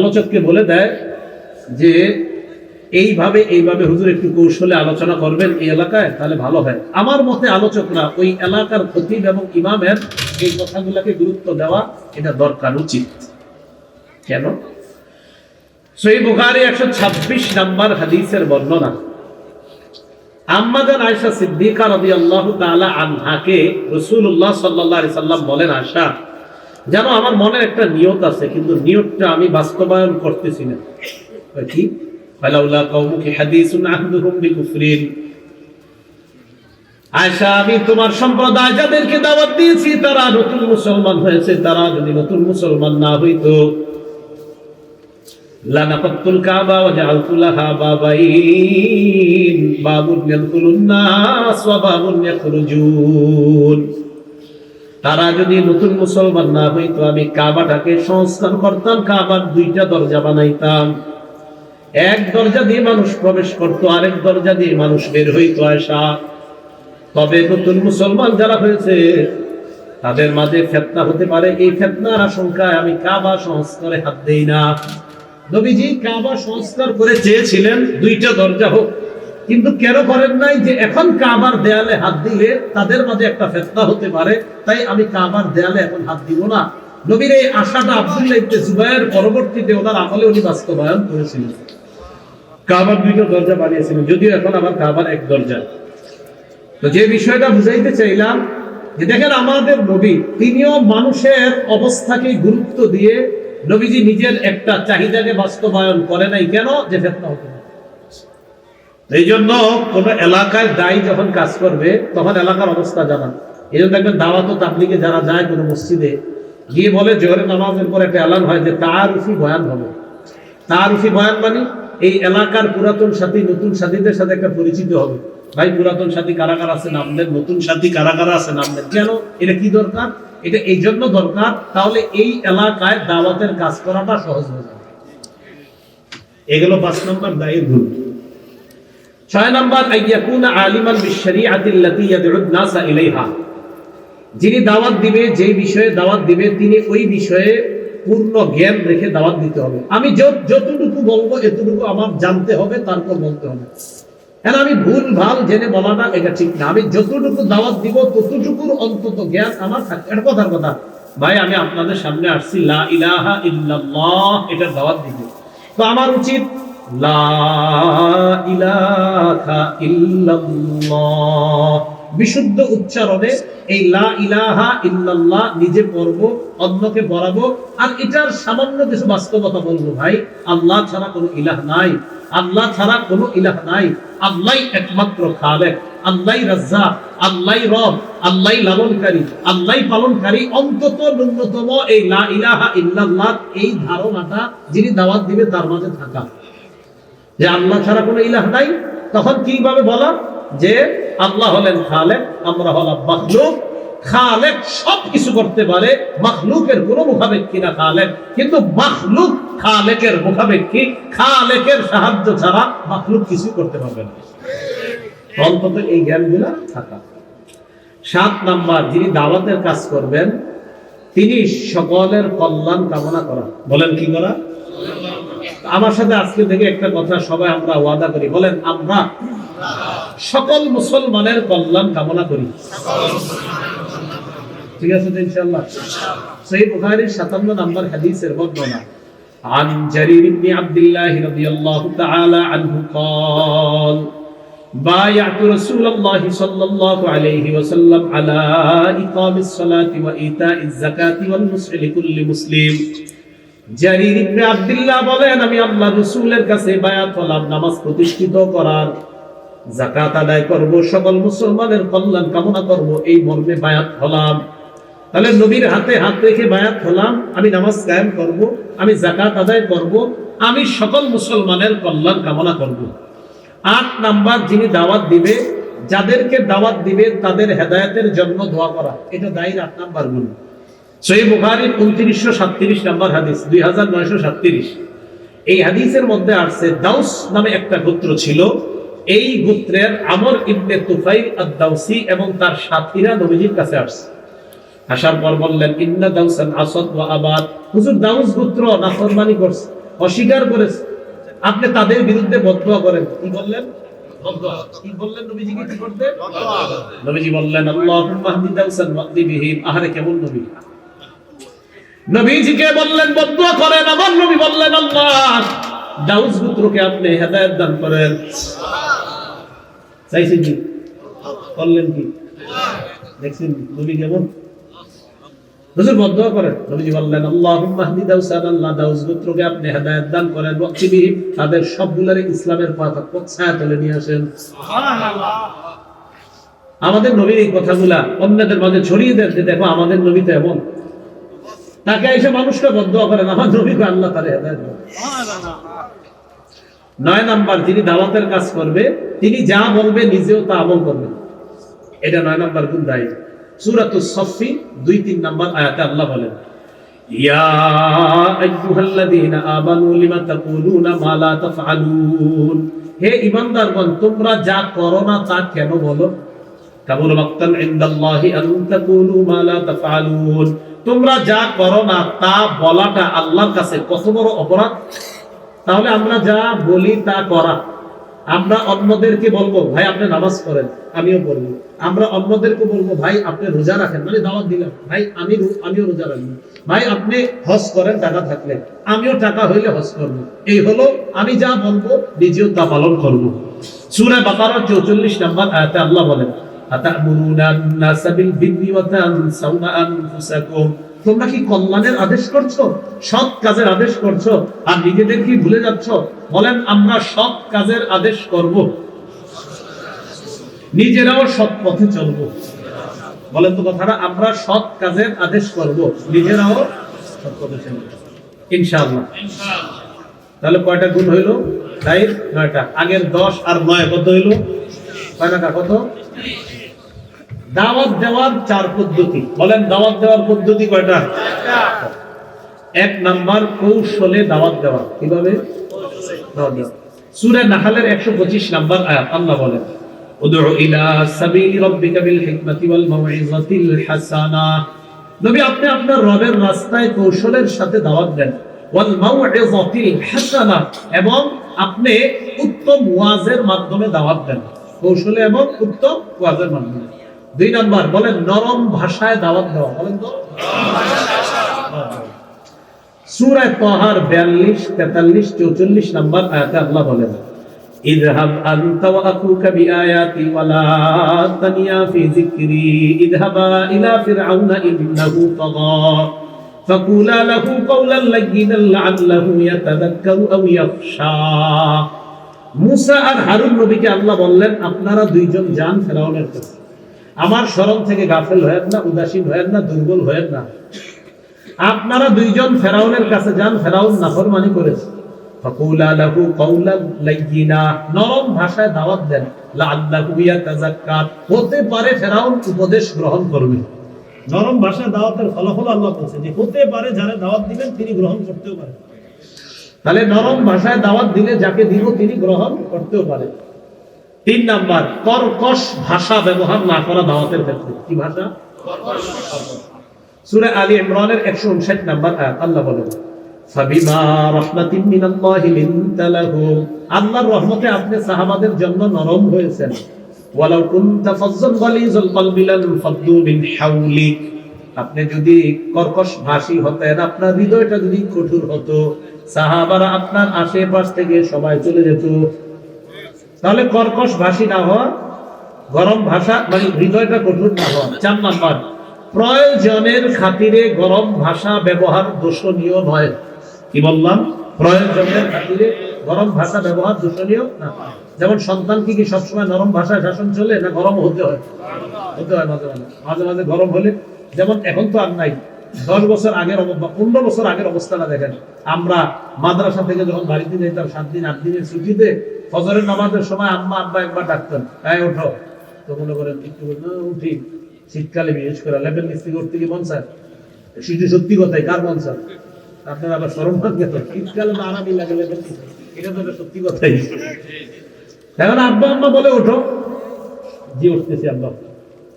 [SPEAKER 1] আলোচককে বলে দেয় যে এইভাবে এইভাবে হুজুর একটু কৌশলে আলোচনা করবেন এই এলাকায়, তাহলে ভালো হয়। আমার মতে আলোচকরা ওই এলাকার খতিব এবং ইমামের এই কথাগুলোকে গুরুত্ব দেওয়া এটা দরকার, উচিত। কেন? সহিহ বুখারী 126 নাম্বার হাদিসের বর্ণনা, আম্মা জান আয়েশা সিদ্দিকা রাদিয়াল্লাহু তাআলা আনহাকে রাসূলুল্লাহ সাল্লাল্লাহু আলাইহি সাল্লাম বলেন, আয়েশা জানো আমার মনের একটা নিয়ত আছে, কিন্তু নিয়তটা আমি বাস্তবায়ন করতেছি না। কি? ফালাউলা কওমুকি হাদিসুন আহদুহুম বিকুফরিন, আয়েশা আমি তোমার সম্প্রদায় যাদেরকে দাওয়াত দিয়েছি তারা নতুন মুসলমান হয়েছে, তারা যদি নতুন মুসলমান না হইতো লানাকাতুল কাবা ওয়া জাআলতু লাহা বাবাইন, বাবুন ইয়াদখুলুন নাস ওয়া বাবুন ইয়াখরুজুন, তারা যদি নতুন মুসলমান না হইতো আমি কাবাটাকে সংস্কার করতাম, কাবার 2টা দরজা বানাইতাম, এক দরজা দিয়ে মানুষ প্রবেশ করতো, আরেক দরজা দিয়ে মানুষ বের হইতো। আয়েশা তবে নতুন মুসলমান যারা হয়েছে তাদের মাঝে ফিতনা হতে পারে, এই ফিতনার আশঙ্কায় আমি কাবা সংস্কারে হাত দেই না। নবীজি কাবা সংস্কার করে চেয়েছিলেন 2টা দরজা হোক, কিন্তু কেন করেন নাই যে এখন কাবার দেয়ালে হাত দিলে তাদের মাঝে একটা ফিতনা হতে পারে, তাই আমি কাবার দেয়ালে এখন হাত দিব না। নবীর এই আশাটা আব্দুল্লাহ ইবনে জুবায়ের পরবর্তীতে ওনার আমলে উনি বাস্তবায়ন করেছিলেন, কাবার 2টা দরজা বানিয়েছিলেন, যদিও এখন আবার কাবার 1 দরজা। তো যে বিষয়টা বুঝাইতে চাইলাম যে দেখেন আমাদের নবী তিনিও মানুষের অবস্থাকে গুরুত্ব দিয়ে নবীজি নিজের একটা চাহিদাকে বাস্তবায়ন করে নাই। কেন? যে ফিতনা হতে পারে। এই জন্য কোন এলাকায় দায়ী যখন কাজ করবে তখন এলাকার অবস্থা জানা। এই জন্য দেখবেন দাওয়াত ও তাবলীগে যারা যায় কোনো মসজিদে গিয়ে বলে জোহরের নামাজের পর একটা এলান হয় যে তাআরুফি বয়ান হবে। তাআরুফি বয়ান মানে এই এলাকার পুরাতন সাথী নতুন সাথীদের সাথে একটা পরিচিত হবে। ভাই পুরাতন সাথী কারা কারা আছে নাম দেন, নতুন সাথী কারা কারা আছে নাম দেন। কেন? এটা কি দরকার? এটা এই জন্য দরকার, তাহলে এই এলাকায় দাওয়াতের কাজ করাটা সহজ হয়ে যাবে। এগুলো 5 নম্বর দায়ের গুণ। 6 নম্বর আইয়াকুনা আলিমান বিশরিয়াতিল্লাতী ইয়াদউন নাসা ইলাইহা, যিনি দাওয়াত দিবে, যেই বিষয়ে দাওয়াত দিবে তিনি ওই বিষয়ে পূর্ণ জ্ঞান রেখে দাওয়াত দিতে হবে। আমি যতটুকু বলবো এতটুকু আমার জানতে হবে, তারপর বলতে হবে। হ্যাঁ, আমি ভুল ভাল জেনে বলাটা এটা ঠিক না। আমি যতটুকু দাওয়াত দিব ততটুকুর অন্তত জ্ঞান আমার থাকবে, এটা কথার কথা। ভাই আমি আপনাদের সামনে আসছি লা ইলাহা ইল্লাল্লাহ এটা দাওয়াত দিতে, তো আমার উচিত লা ইলাহা ইল্লাল্লাহ বিশুদ্ধ উচ্চারণে এই লা ইলাহা ইল্লাল্লাহ নিজে পড়বো, অন্যকে পড়াবো, আর এটার সামান্য কিছু বাস্তবতা বলবো। ভাই আল্লাহ ছাড়া কোনো ইলাহ নাই, আল্লাহ ছাড়া কোনো ইলাহ নাই, আল্লাহই একমাত্র খালেক, আল্লাহই রাজ্জাক, আল্লাহই রব, আল্লাহই লালনকারী, আল্লাহই পালনকারী। অন্তত ন্যূনতম এই লা ইলাহা ইল্লাল্লাহ এই ধারণাটা যিনি দাওয়াত দিবে তার মাঝে থাকা, যে আল্লাহ ছাড়া কোনো ইলাহ নাই। তখন কিভাবে বলা যে আল্লাহ হলেন খালেক, আমরা হলাম মাখলুক। খালেক সব কিছু করতে পারে, মাখলুকের কোনো মুখাপেক্ষী না খালেক, কিন্তু মাখলুক খালেকের মুখাপেক্ষী। খালেকের সাহায্য ছাড়া মাখলুক কিছু করতে পারবে না। অন্তত এই জ্ঞানগুলা থাকা। 7 নাম্বার, যিনি দাওয়াতের কাজ করবেন তিনি সকলের কল্যাণ কামনা করা। বলেন কি করা? আমার সাথে আজকে থেকে একটা কথা সবাই আমরা ওয়াদা করি, বলেন আমরা সকল মুসলমানের কল্যাণ কামনা করি। ঠিক আছে তো ইনশাআল্লাহ? সহিহ বুখারীর 57 নম্বর হাদিসের বর্ণনা, عن جرير بن عبد الله رضي الله تعالى عنه قال بايعت رسول الله صلى الله عليه وسلم على إقام الصلاة وإيتاء الزكاة والنصح لكل مسلم। জারির ইবনে আব্দুল্লাহ বলেন, আমি আল্লাহর রাসূলের কাছে বায়াত হলাম নামাজ প্রতিষ্ঠিত করার, যাকাত আদায় করব, সকল মুসলমানের কল্যাণ কামনা করব, এই মর্মে বায়াত হলাম। তাহলে নবীর হাতে হাত রেখে বায়াত হলাম, আমি নামাজ কায়েম করব, আমি যাকাত আদায় করব, আমি সকল মুসলমানের কল্যাণ কামনা করব। 8 নাম্বার, যিনি দাওয়াত দিবে, যাদেরকে দাওয়াত দিবে তাদের হেদায়েতের জন্য দোয়া করা। এটা দায়ীর 8 নাম্বার গুণ। সহিহ বুখারীর 2937 নম্বর হাদিস, 2937। এই হাদিসের মধ্যে আসছে দাউস নামে একটা গোত্র ছিল, এই গোত্রের আমর ইবনে তুফাইল আদ-দাউসি এবং তার সাথীরা নবীজির কাছে আসছে। আসার পর বললেন, ইন্না দাউসান আসাদ ওয়া আবাদ, হুজুর দাউস গোত্র নাফরমানি করছে, অস্বীকার করেছে, আপনি তাদের বিরুদ্ধে বদদুয়া করেন। কি বললেন? বদদুয়া। কি বললেন নবীজিকে? কি করতে? নবীজি বললেন, আল্লাহুম্মা হদি দাউসান ওয়াহদি বিহিম। আহারে কেমন নবী! নবীজিকে বললেন বদদুয়া করেন, আমার নবী বললেন, আল্লাহ দাউস গোত্রকে আপনি হেদায়েত দান করেন। চাইছেন কি? করলেন কি? দেখছেন নবী কেমন? হুজুর বদদুয়া করেন। নবীজি বললেন, আল্লাহুম্মা হদি দাউসান, আল্লাহ দাউস গোত্রকে আপনি হেদায়েত দান করেন, ওয়াক্তি বিহিম, তাদের সবগুলোরে ইসলামের ছায়া তলে নিয়ে আসেন। সুবহানাল্লাহ। আমাদের নবীর এই কথাগুলা অন্যদের মাঝে ছড়িয়ে দেন, যে দেখো আমাদের নবী তো এমন। তাকে এসে মানুষকে বদদুয়া করেন, আমার নবীকে আল্লাহ তারে হেদায়েত দেন। সুবহানাল্লাহ। 9 নাম্বার, যিনি দাওয়াতের কাজ করবে তিনি যা বলবে নিজেও তা আমল করবে। এটা 9 নাম্বার গুণ দায়ী। সূরাতুস সফফি 2-3 নাম্বার আয়াতে আল্লাহ বলেন, ইয়া আইয়ুহাল্লাযীনা আমানু লিমা তাকুলুনা মা লা তাফআলুন। হে ঈমানদারগণ, তোমরা যা করো না তা কেন বলো? কাবুর মাকতান ইনদাল্লাহি আন তাকুলু মা লা তাফআলুন। তোমরা যা করো না তা বলাটা আল্লাহর কাছে কত বড় অপরাধ। তাহলে আমরা যা বলি তা করা। আমরা অন্যদেরকে বলবো, ভাই আপনি নামাজ পড়েন, আমিও পড়বো। আমরা অন্যদেরকে বলবো, ভাই আপনি রোজা রাখেন, মানে দাওয়াত দিলাম, ভাই আমিও রোজা রাখবো। ভাই আপনি হজ করেন টাকা থাকলে, আমিও টাকা হইলে হজ করবো। এই হলো আমি যা বলবো নিজেও তা পালন করবো। সূরা বাকারার 44 নম্বর আয়াতে আল্লাহ বলেন, আতা'মুরুনা আন-নাসা বিল বিররি ওয়া তানসাউনা আনফুসাকুম। তোমরা কি কল্যাণের আদেশ করছো, সৎ কাজের আদেশ করছো, আর নিজেদের কি ভুলে যাচ্ছ? বলেন আমরা সৎ কাজের আদেশ করব, নিজেরাও সৎ পথে চলবো। বলেন তো কথাটা, আমরা সৎ কাজের আদেশ করব, নিজেরাও সৎ পথে চলবো ইনশাআল্লাহ। তাহলে কয়টা গুণ হইল? তাই 9টা। আগের 10 আর 9 কত হইল? কয়টা? কত? দাওয়াত দেওয়ার 4 পদ্ধতি। বলেন দাওয়াত দেওয়ার পদ্ধতি কয়টা? 1 নাম্বার, কৌশলে দাওয়াত দেওয়া। কিভাবে দাওয়াত দেওয়া? সূরা নাহলের 125 নাম্বার আয়াত আল্লাহ বলেন, উদউ ইলা সাবিলি রাব্বিকা বিল হিকমাতি ওয়াল মাউইযাতিল হাসানা। নবী আপনি আপনার রবের রাস্তায় কৌশলের সাথে দাওয়াত দেন, ওয়াল মাউইযাতিল হাসানা, এবং আপনি উত্তম ওয়াজের মাধ্যমে দাওয়াত দেন। কৌশলে এবং উত্তম ওয়াজের মাধ্যমে। 2 নাম্বার বলেন নরম ভাষায় দাওয়াত দেওয়া, বলেন তো সূরা তাহার 42, 43, 44 নাম্বার আয়াতে আল্লাহ বলেন ইযহাব আনতা ওয়া আখুকা বিআয়াতি ওয়া লা তানিয়া ফি যিকরি ইযহাবা ইলা ফিরআউনা ইন্নাহু তাগা ফাকুলা লাহু কাওলান লায়্যিনান লাআল্লাহু ইয়াতাযাক্কারু আও ইয়াখশা। মুসা আর হারুন নবীকে আল্লাহ বললেন আপনারা দুইজন যান ফিরআউনের কাছে, আমার শরণ থেকে গাফেল হয়েন না, উদাসীন হয়েন না, দুর্বল হয়েন না। আপনারা দুইজন ফেরাউনের কাছে যান, ফেরাউন নাফরমানি করেছে। ফাকুলা লাহু কাওলান লায়্যিনা, নরম ভাষায় দাওয়াত দেন, লাআল্লাহু ইয়াতাযাক্কার, হতে পারে ফেরাউন উপদেশ গ্রহণ করবে।
[SPEAKER 2] নরম ভাষায় দাওয়াতের ফলাফল আল্লাহ বলছে যে হতে পারে যারা দাওয়াত দিবেন তিনি গ্রহণ করতেও পারেন।
[SPEAKER 1] তাহলে নরম ভাষায় দাওয়াত দিলে যাকে দিব তিনি গ্রহণ করতেও পারে। 3 নাম্বার কর্কশ ভাষা ব্যবহার না করা দাওয়াতের ক্ষেত্রে। কি ভাষা? সূরা আলী ইমরানের 159 নাম্বার আয়াত আল্লাহ বলেন ফাবিমা রাহমাতিন মিনাল্লাহি লিনতা লাহুম, আল্লাহর রহমতে আপনি সাহাবাদের জন্য নরম হয়েছেন। ওয়ালাউ কুনতা ফাজ্জান গালিজাল কলবি লানফাদ্দু মিন হাওলিক, আপনি যদি কর্কশ ভাষী হতেন, আপনার হৃদয়টা যদি কঠোর হতো, সাহাবারা আপনার আশেপাশ থেকে সবাই চলে যেত। তাহলে কর্কশ ভাষী না হওয়া, গরম ভাষা মানে হৃদয়টা কঠোর না হওয়া। 4 নাম্বার প্রয়োজনের খাতিরে গরম ভাষা ব্যবহার দোষণীয় নয়। কি বললাম? প্রয়োজনের খাতিরে গরম ভাষা ব্যবহার দোষণীয় না। যেমন সন্তানকে কি সবসময় নরম ভাষায় শাসন চলে না গরম হতে হয়? হতে হয় মাঝে মাঝে, মাঝে মাঝে গরম হলে। যেমন এখন তো আর নাই, 10 বছর আগের অবস্থা, 15 বছর আগের অবস্থাটা দেখেন। আমরা মাদ্রাসা থেকে যখন বাড়িতে যেতাম 7 দিন 8 দিনের ছুটিতে, ফজরের নামাজের সময় আম্মা আব্বা একবার ডাকতেন, এই ওঠো, তো মনে করেন একটু উঠি। শীতকালে বিশেষ করে লেভেল মিস্ত্রি করতে কি মন চায়? সেটি সত্যি কথাই, কার মন চায়? আপনার আবার শরম ভাঙে তো, শীতকালে তো আরামই লাগে লেভেল, এটা তো সত্যি কথাই। এখন আব্বা আম্মা বলে ওঠো, জি উঠতেছি আব্বা।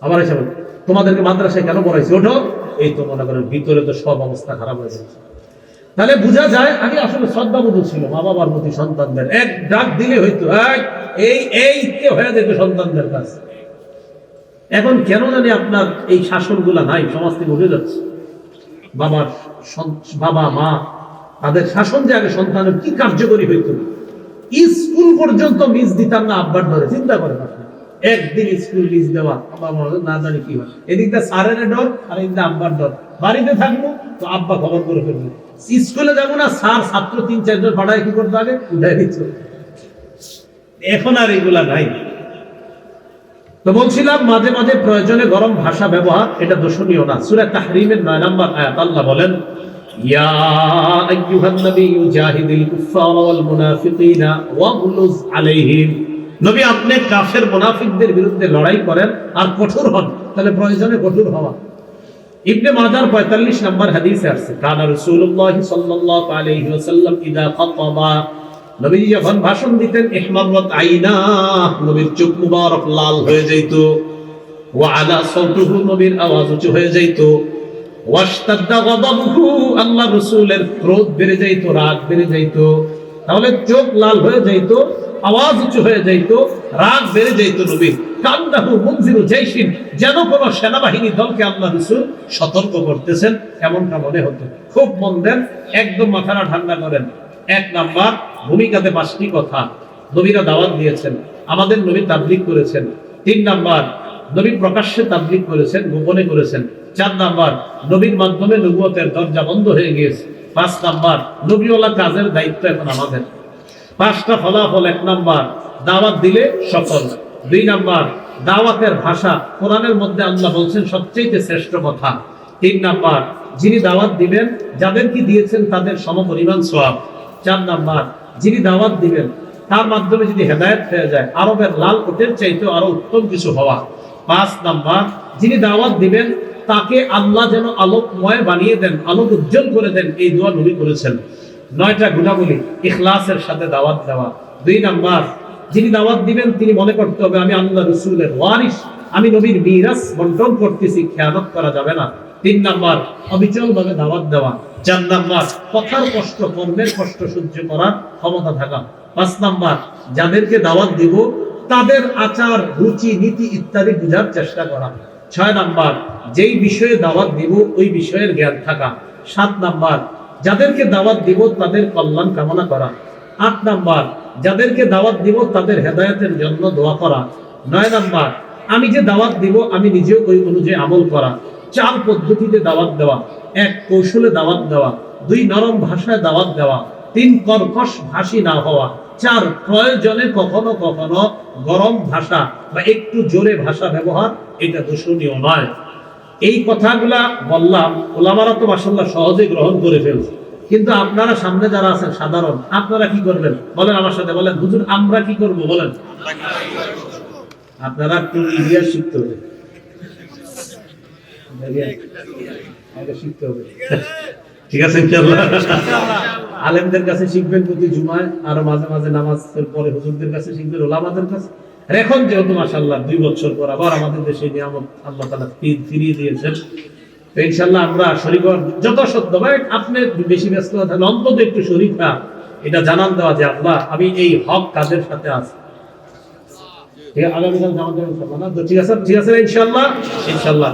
[SPEAKER 1] আবার এসে বলে তোমাদেরকে মাদ্রাসায় কেন পড়াইছি, ওঠো। এই তো মনে করেন ভিতরে তো সব অবস্থা খারাপ হয়ে যাচ্ছে। তাহলে বোঝা যায় আগে আসলে শ্রদ্ধাবোধ ছিল মা বাবার প্রতি সন্তানদের। এক ডাক দিলে হইতো এই হয়ে যেত সন্তানদের কাছে। এখন কেন জানি আপনার এই শাসনগুলা নাই, সমাজ থেকে উঠে যাচ্ছে। বাবা মা তাদের শাসন যে আগে সন্তানের কি কার্যকরী হইতো। স্কুল পর্যন্ত মিস দিতাম না আব্বার ধরে, চিন্তা করেন আপনি। একদিন স্কুল মিস দেওয়া না জানি কি হয়। এদিকটা স্যারের ডর আর এদিকটা আব্বার ডর। বাড়িতে থাকবো তো আব্বা খবর করে ফেলবে, স্কুলে যাবো না, স্যার ছাত্র 3-4 জন পাঠায় কি করতে আগে উঠাই দিচ্ছ। এখন আর এগুলা নাই। তো বলছিলাম মাঝে মাঝে প্রয়োজনে গরম ভাষা ব্যবহার এটা দোষণীয় না। সূরা তাহরীমের 9 নম্বর আয়াত আল্লাহ বলেন ইয়া আইয়ুহান নাবিয়্যু জাহিদিল কুফফারা ওয়াল মুনাফিকিনা ওয়াগলুজ আলাইহিম, নবী আপনি কাফের মুনাফিকদের বিরুদ্ধে লড়াই করেন আর কঠোর হন। তাহলে প্রয়োজনে কঠোর হওয়া। ইবনে মাজার 45 নম্বর হাদিসে আছে কানা রাসূলুল্লাহ সাল্লাল্লাহু আলাইহি ওয়াসাল্লাম ইদা খাতাবা, নবী যখন ভাষণ দিতেন ইহমাররাত আইনা, নবীর চোখ মুবারক লাল হয়ে যেত। ওয়া আলা সাউতুহু, নবীর আওয়াজ উঁচু হয়ে যেত। ওয়াশতাদ্দা গাদাবুহু, আল্লাহ রাসূলের ক্রোধ বেড়ে যেত, রাগ বেড়ে যেত। তাহলে চোখ লাল হয়ে যেত, আওয়াজ উঁচু হয়ে যেত, রাগ বেড়ে যেত নবীর। কান্নাহু মুনজিরু জাইশিন, যেন কোন সেনাবাহিনী দলকে আল্লাহ রাসূল সতর্ক করতেছেন এমনটা মনে হতো। খুব মন দেন, একদম মাথাটা ঠান্ডা করেন। 1 নাম্বার ভূমিকাতে 5টি কথা নবীরা দাওয়াত দিয়েছেন, আমাদের নবী তাবলীগ করেছেন। 3 নাম্বার নবী প্রকাশ্যে তাবলীগ করেছেন, গোপনে করেছেন। 4 নাম্বার নবীর মাধ্যমে নবুয়তের দরজা বন্ধ হয়ে গিয়েছে। 5 নাম্বার নবীওয়ালা কাজের দায়িত্ব এখন আমাদের। 5টা ফলাফল। 1 নাম্বার দাওয়াত দিলে সফল। 2 নাম্বার দাওয়াতের ভাষা কোরআনের মধ্যে আল্লাহ বলছেন সবচেয়ে শ্রেষ্ঠ কথা। 3 নাম্বার যিনি দাওয়াত দিবেন যাদেরকে দিয়েছেন তাদের সমপরিমাণ সওয়াব। 4 নাম্বার যিনি দাওয়াত দিবেন তার মাধ্যমে যদি হেদায়েত হয়ে যায় আরবের লাল ওটের চাইতে আরো উত্তম কিছু হওয়া। 5 নাম্বার যিনি দাওয়াত দিবেন তাকে আল্লাহ যেন আলোকময় বানিয়ে দেন, আলোক উজ্জ্বল করে দেন, এই দোয়া নবী করেছেন। 9টা গুণাবলী ইখলাসের সাথে দাওয়াত দেওয়া। 2 নাম্বার যিনি দাওয়াত দিবেন তিনি মনে করতে হবে আমি আল্লাহ রাসূলের ওয়ারিস, আমি নবীর মিরাস বন্টন করতেছি, খেয়ানত করা যাবে না। 3 নাম্বার অবিচল ভাবে দাওয়াত দেওয়া। 4 নাম্বার কথার কষ্ট, কর্মের কষ্ট সহ্য করার ক্ষমতা থাকা। 5 নাম্বার যাদেরকে দাওয়াত দিব তাদের আচার, রুচি, নীতি ইত্যাদি বোঝার চেষ্টা করা। 6 নাম্বার, যেই বিষয়ে দাওয়াত দিব ওই বিষয়ের জ্ঞান থাকা। 7 নাম্বার, যাদেরকে দাওয়াত দিব তাদের কল্যাণ কামনা করা। 8 নাম্বার, যাদেরকে দাওয়াত দিব তাদের হেদায়েতের জন্য দোয়া করা। 9 নাম্বার, আমি যে দাওয়াত দিব আমি নিজেও ওই অনুযায়ী আমল করা। 4 পদ্ধতিতে দাওয়াত দেওয়া। 1 কৌশলে দাওয়াত দেওয়া। 2 নরম ভাষায় দাওয়াত দেওয়া। 3 কর্কশ ভাষী না হওয়া। 4 প্রয়োজনে কখনো কখনো গরম ভাষা বা একটু জোরে ভাষা ব্যবহার, এটা দূষণীয় নয়। এই কথাগুলা বললাম, ওলামারা তো মাশাআল্লাহ সহজে গ্রহণ করে ফেলছে, কিন্তু আপনারা সামনে যারা আছেন সাধারণ, আপনারা কি করবেন বলেন? আমার সাথে বলেন, হুজুর আমরা কি করব বলেন? আপনারা একটু ইতিহাস শিখতে হবে, শিখতে হবে, ঠিক আছে ইনশাআল্লাহ। আলেমদের কাছে শিখবেন প্রতি জুমায়, আর মাঝে মাঝে নামাজের পরে হুজুরদের কাছে শিখবেন, ওলামাদের কাছে। আর এখন যেহেতু মাশাআল্লাহ 2 বছর পর আবার আমাদের দেশে নিয়ামত আল্লাহ তাআলা ফিরিয়ে দিয়েছেন, তো ইনশাআল্লাহ আমরা শরীক যত সত্য ভাই, আপনি বেশি ব্যস্ত থাকলে অন্তত একটু শরীফা এটা জানান দেওয়া যে আল্লাহ আমি এই হক কাজের সাথে আছি। আগামীকাল জামাত না তো ঠিক আছে, ঠিক আছে ইনশাআল্লাহ। ইনশাআল্লাহ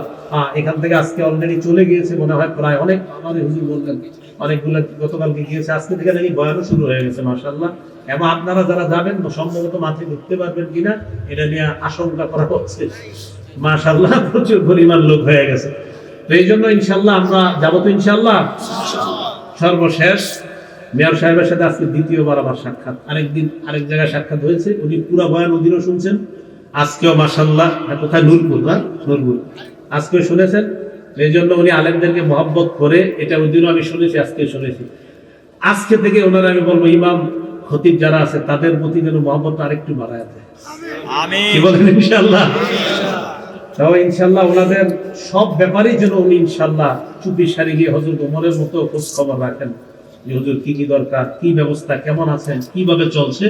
[SPEAKER 1] এখান থেকে আজকে অলরেডি চলে গিয়েছে মনে হয় প্রায় অনেক, আমাদের হুজুর বললেন অনেকগুলো গতকালকে গিয়েছে, আজকে থেকে নাকি বয়ানও শুরু হয়ে গেছে মাশাআল্লাহ। এবং আপনারা যারা যাবেন সম্ভবত মাঠে ঢুকতে পারবেন কিনা এটা নিয়ে আশঙ্কা করা হচ্ছে। মাশাআল্লাহ প্রচুর পরিমাণ লোক হয়ে গেছে, তো এই জন্য ইনশাআল্লাহ আমরা যাবো তো ইনশাআল্লাহ। সর্বশেষ মেয়র সাহেবের সাথে আজকে দ্বিতীয়বার আমার সাক্ষাৎ। আরেকদিন আরেক জায়গায় সাক্ষাৎ হয়েছে, উনি পুরা বয়ান ওদিনও শুনছেন, আজকেও মাশাআল্লাহ। কোথায়? নূরপুর, না নূরপুর, আজকেও শুনেছেন। এই জন্য উনি আলেমদেরকে মহব্বত করে, এটা ওইদিনও আমি শুনেছি, আজকে শুনেছি। আজকে থেকে ওনারা আমি বলবো ইমাম খতিব যারা আছে তাদের প্রতি যেন মহব্বত আরেকটু বাড়ায় দেয়, কি বলেন ইনশাআল্লাহ? তবে ইনশাআল্লাহ ওনাদের সব ব্যাপারেই যেন উনি ইনশাআল্লাহ চুপি সারি গিয়ে হযরত ওমরের মতো খোঁজ খবর রাখেন যে হুজুর কি কি দরকার, কি ব্যবস্থা, কেমন আছেন, কিভাবে চলছে,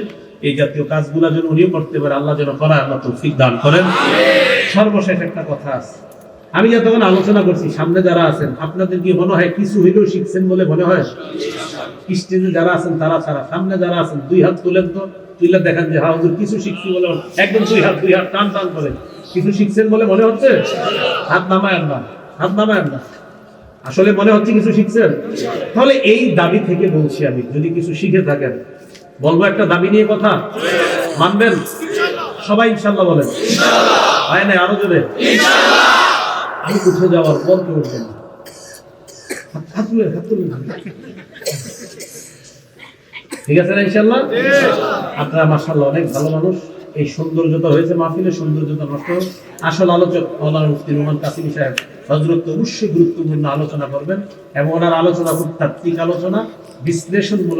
[SPEAKER 1] এই জাতীয় কাজগুলো যেন উনিও করতে পারে। আল্লাহ যেন করায়, আল্লাহ তৌফিক দান করেন। সর্বশেষ একটা কথা আছে, আমি যতক্ষণ আলোচনা করছি সামনে যারা আছেন আপনাদের কি মনে হয় কিছু হইলেও শিখছেন বলে মনে হয়? স্টেজে যারা আছেন তারা ছাড়া সামনে যারা আছেন 2 হাত তুলেন তো, তুলে দেখেন যে হ্যাঁ হুজুর কিছু শিখছি বলে, একদম 2 হাত টান টান করে কিছু শিখছেন বলে মনে হচ্ছে? হাত নামায় না, হাত নামায় না, আসলে মনে হচ্ছে কিছু শিখছেন। তাহলে এই দাবি থেকে বলছি আমি, যদি কিছু শিখে থাকেন বলবো একটা দাবি নিয়ে কথা মানবেন সবাই ইনশাআল্লাহ বলেন? হয় না আরো জোরে? আমি উঠে যাওয়ার পর কেউ উঠবেন, হাত তুলে ঠিক আছে না ইনশাআল্লাহ? আপনারা মাশাআল্লাহ অনেক ভালো মানুষ। এই সৌন্দর্যতা হয়েছে মাহফিলের, সৌন্দর্যতা নষ্ট। আসল আলোচক মাওলানা মুফতি নোমান কাসিমি সাহেব হযরত অবশ্যই গুরুত্বপূর্ণ আলোচনা করবেন, এবং ওনার আলোচনা খুব তাত্ত্বিক আলোচনা, বিশ্লেষণমূলক।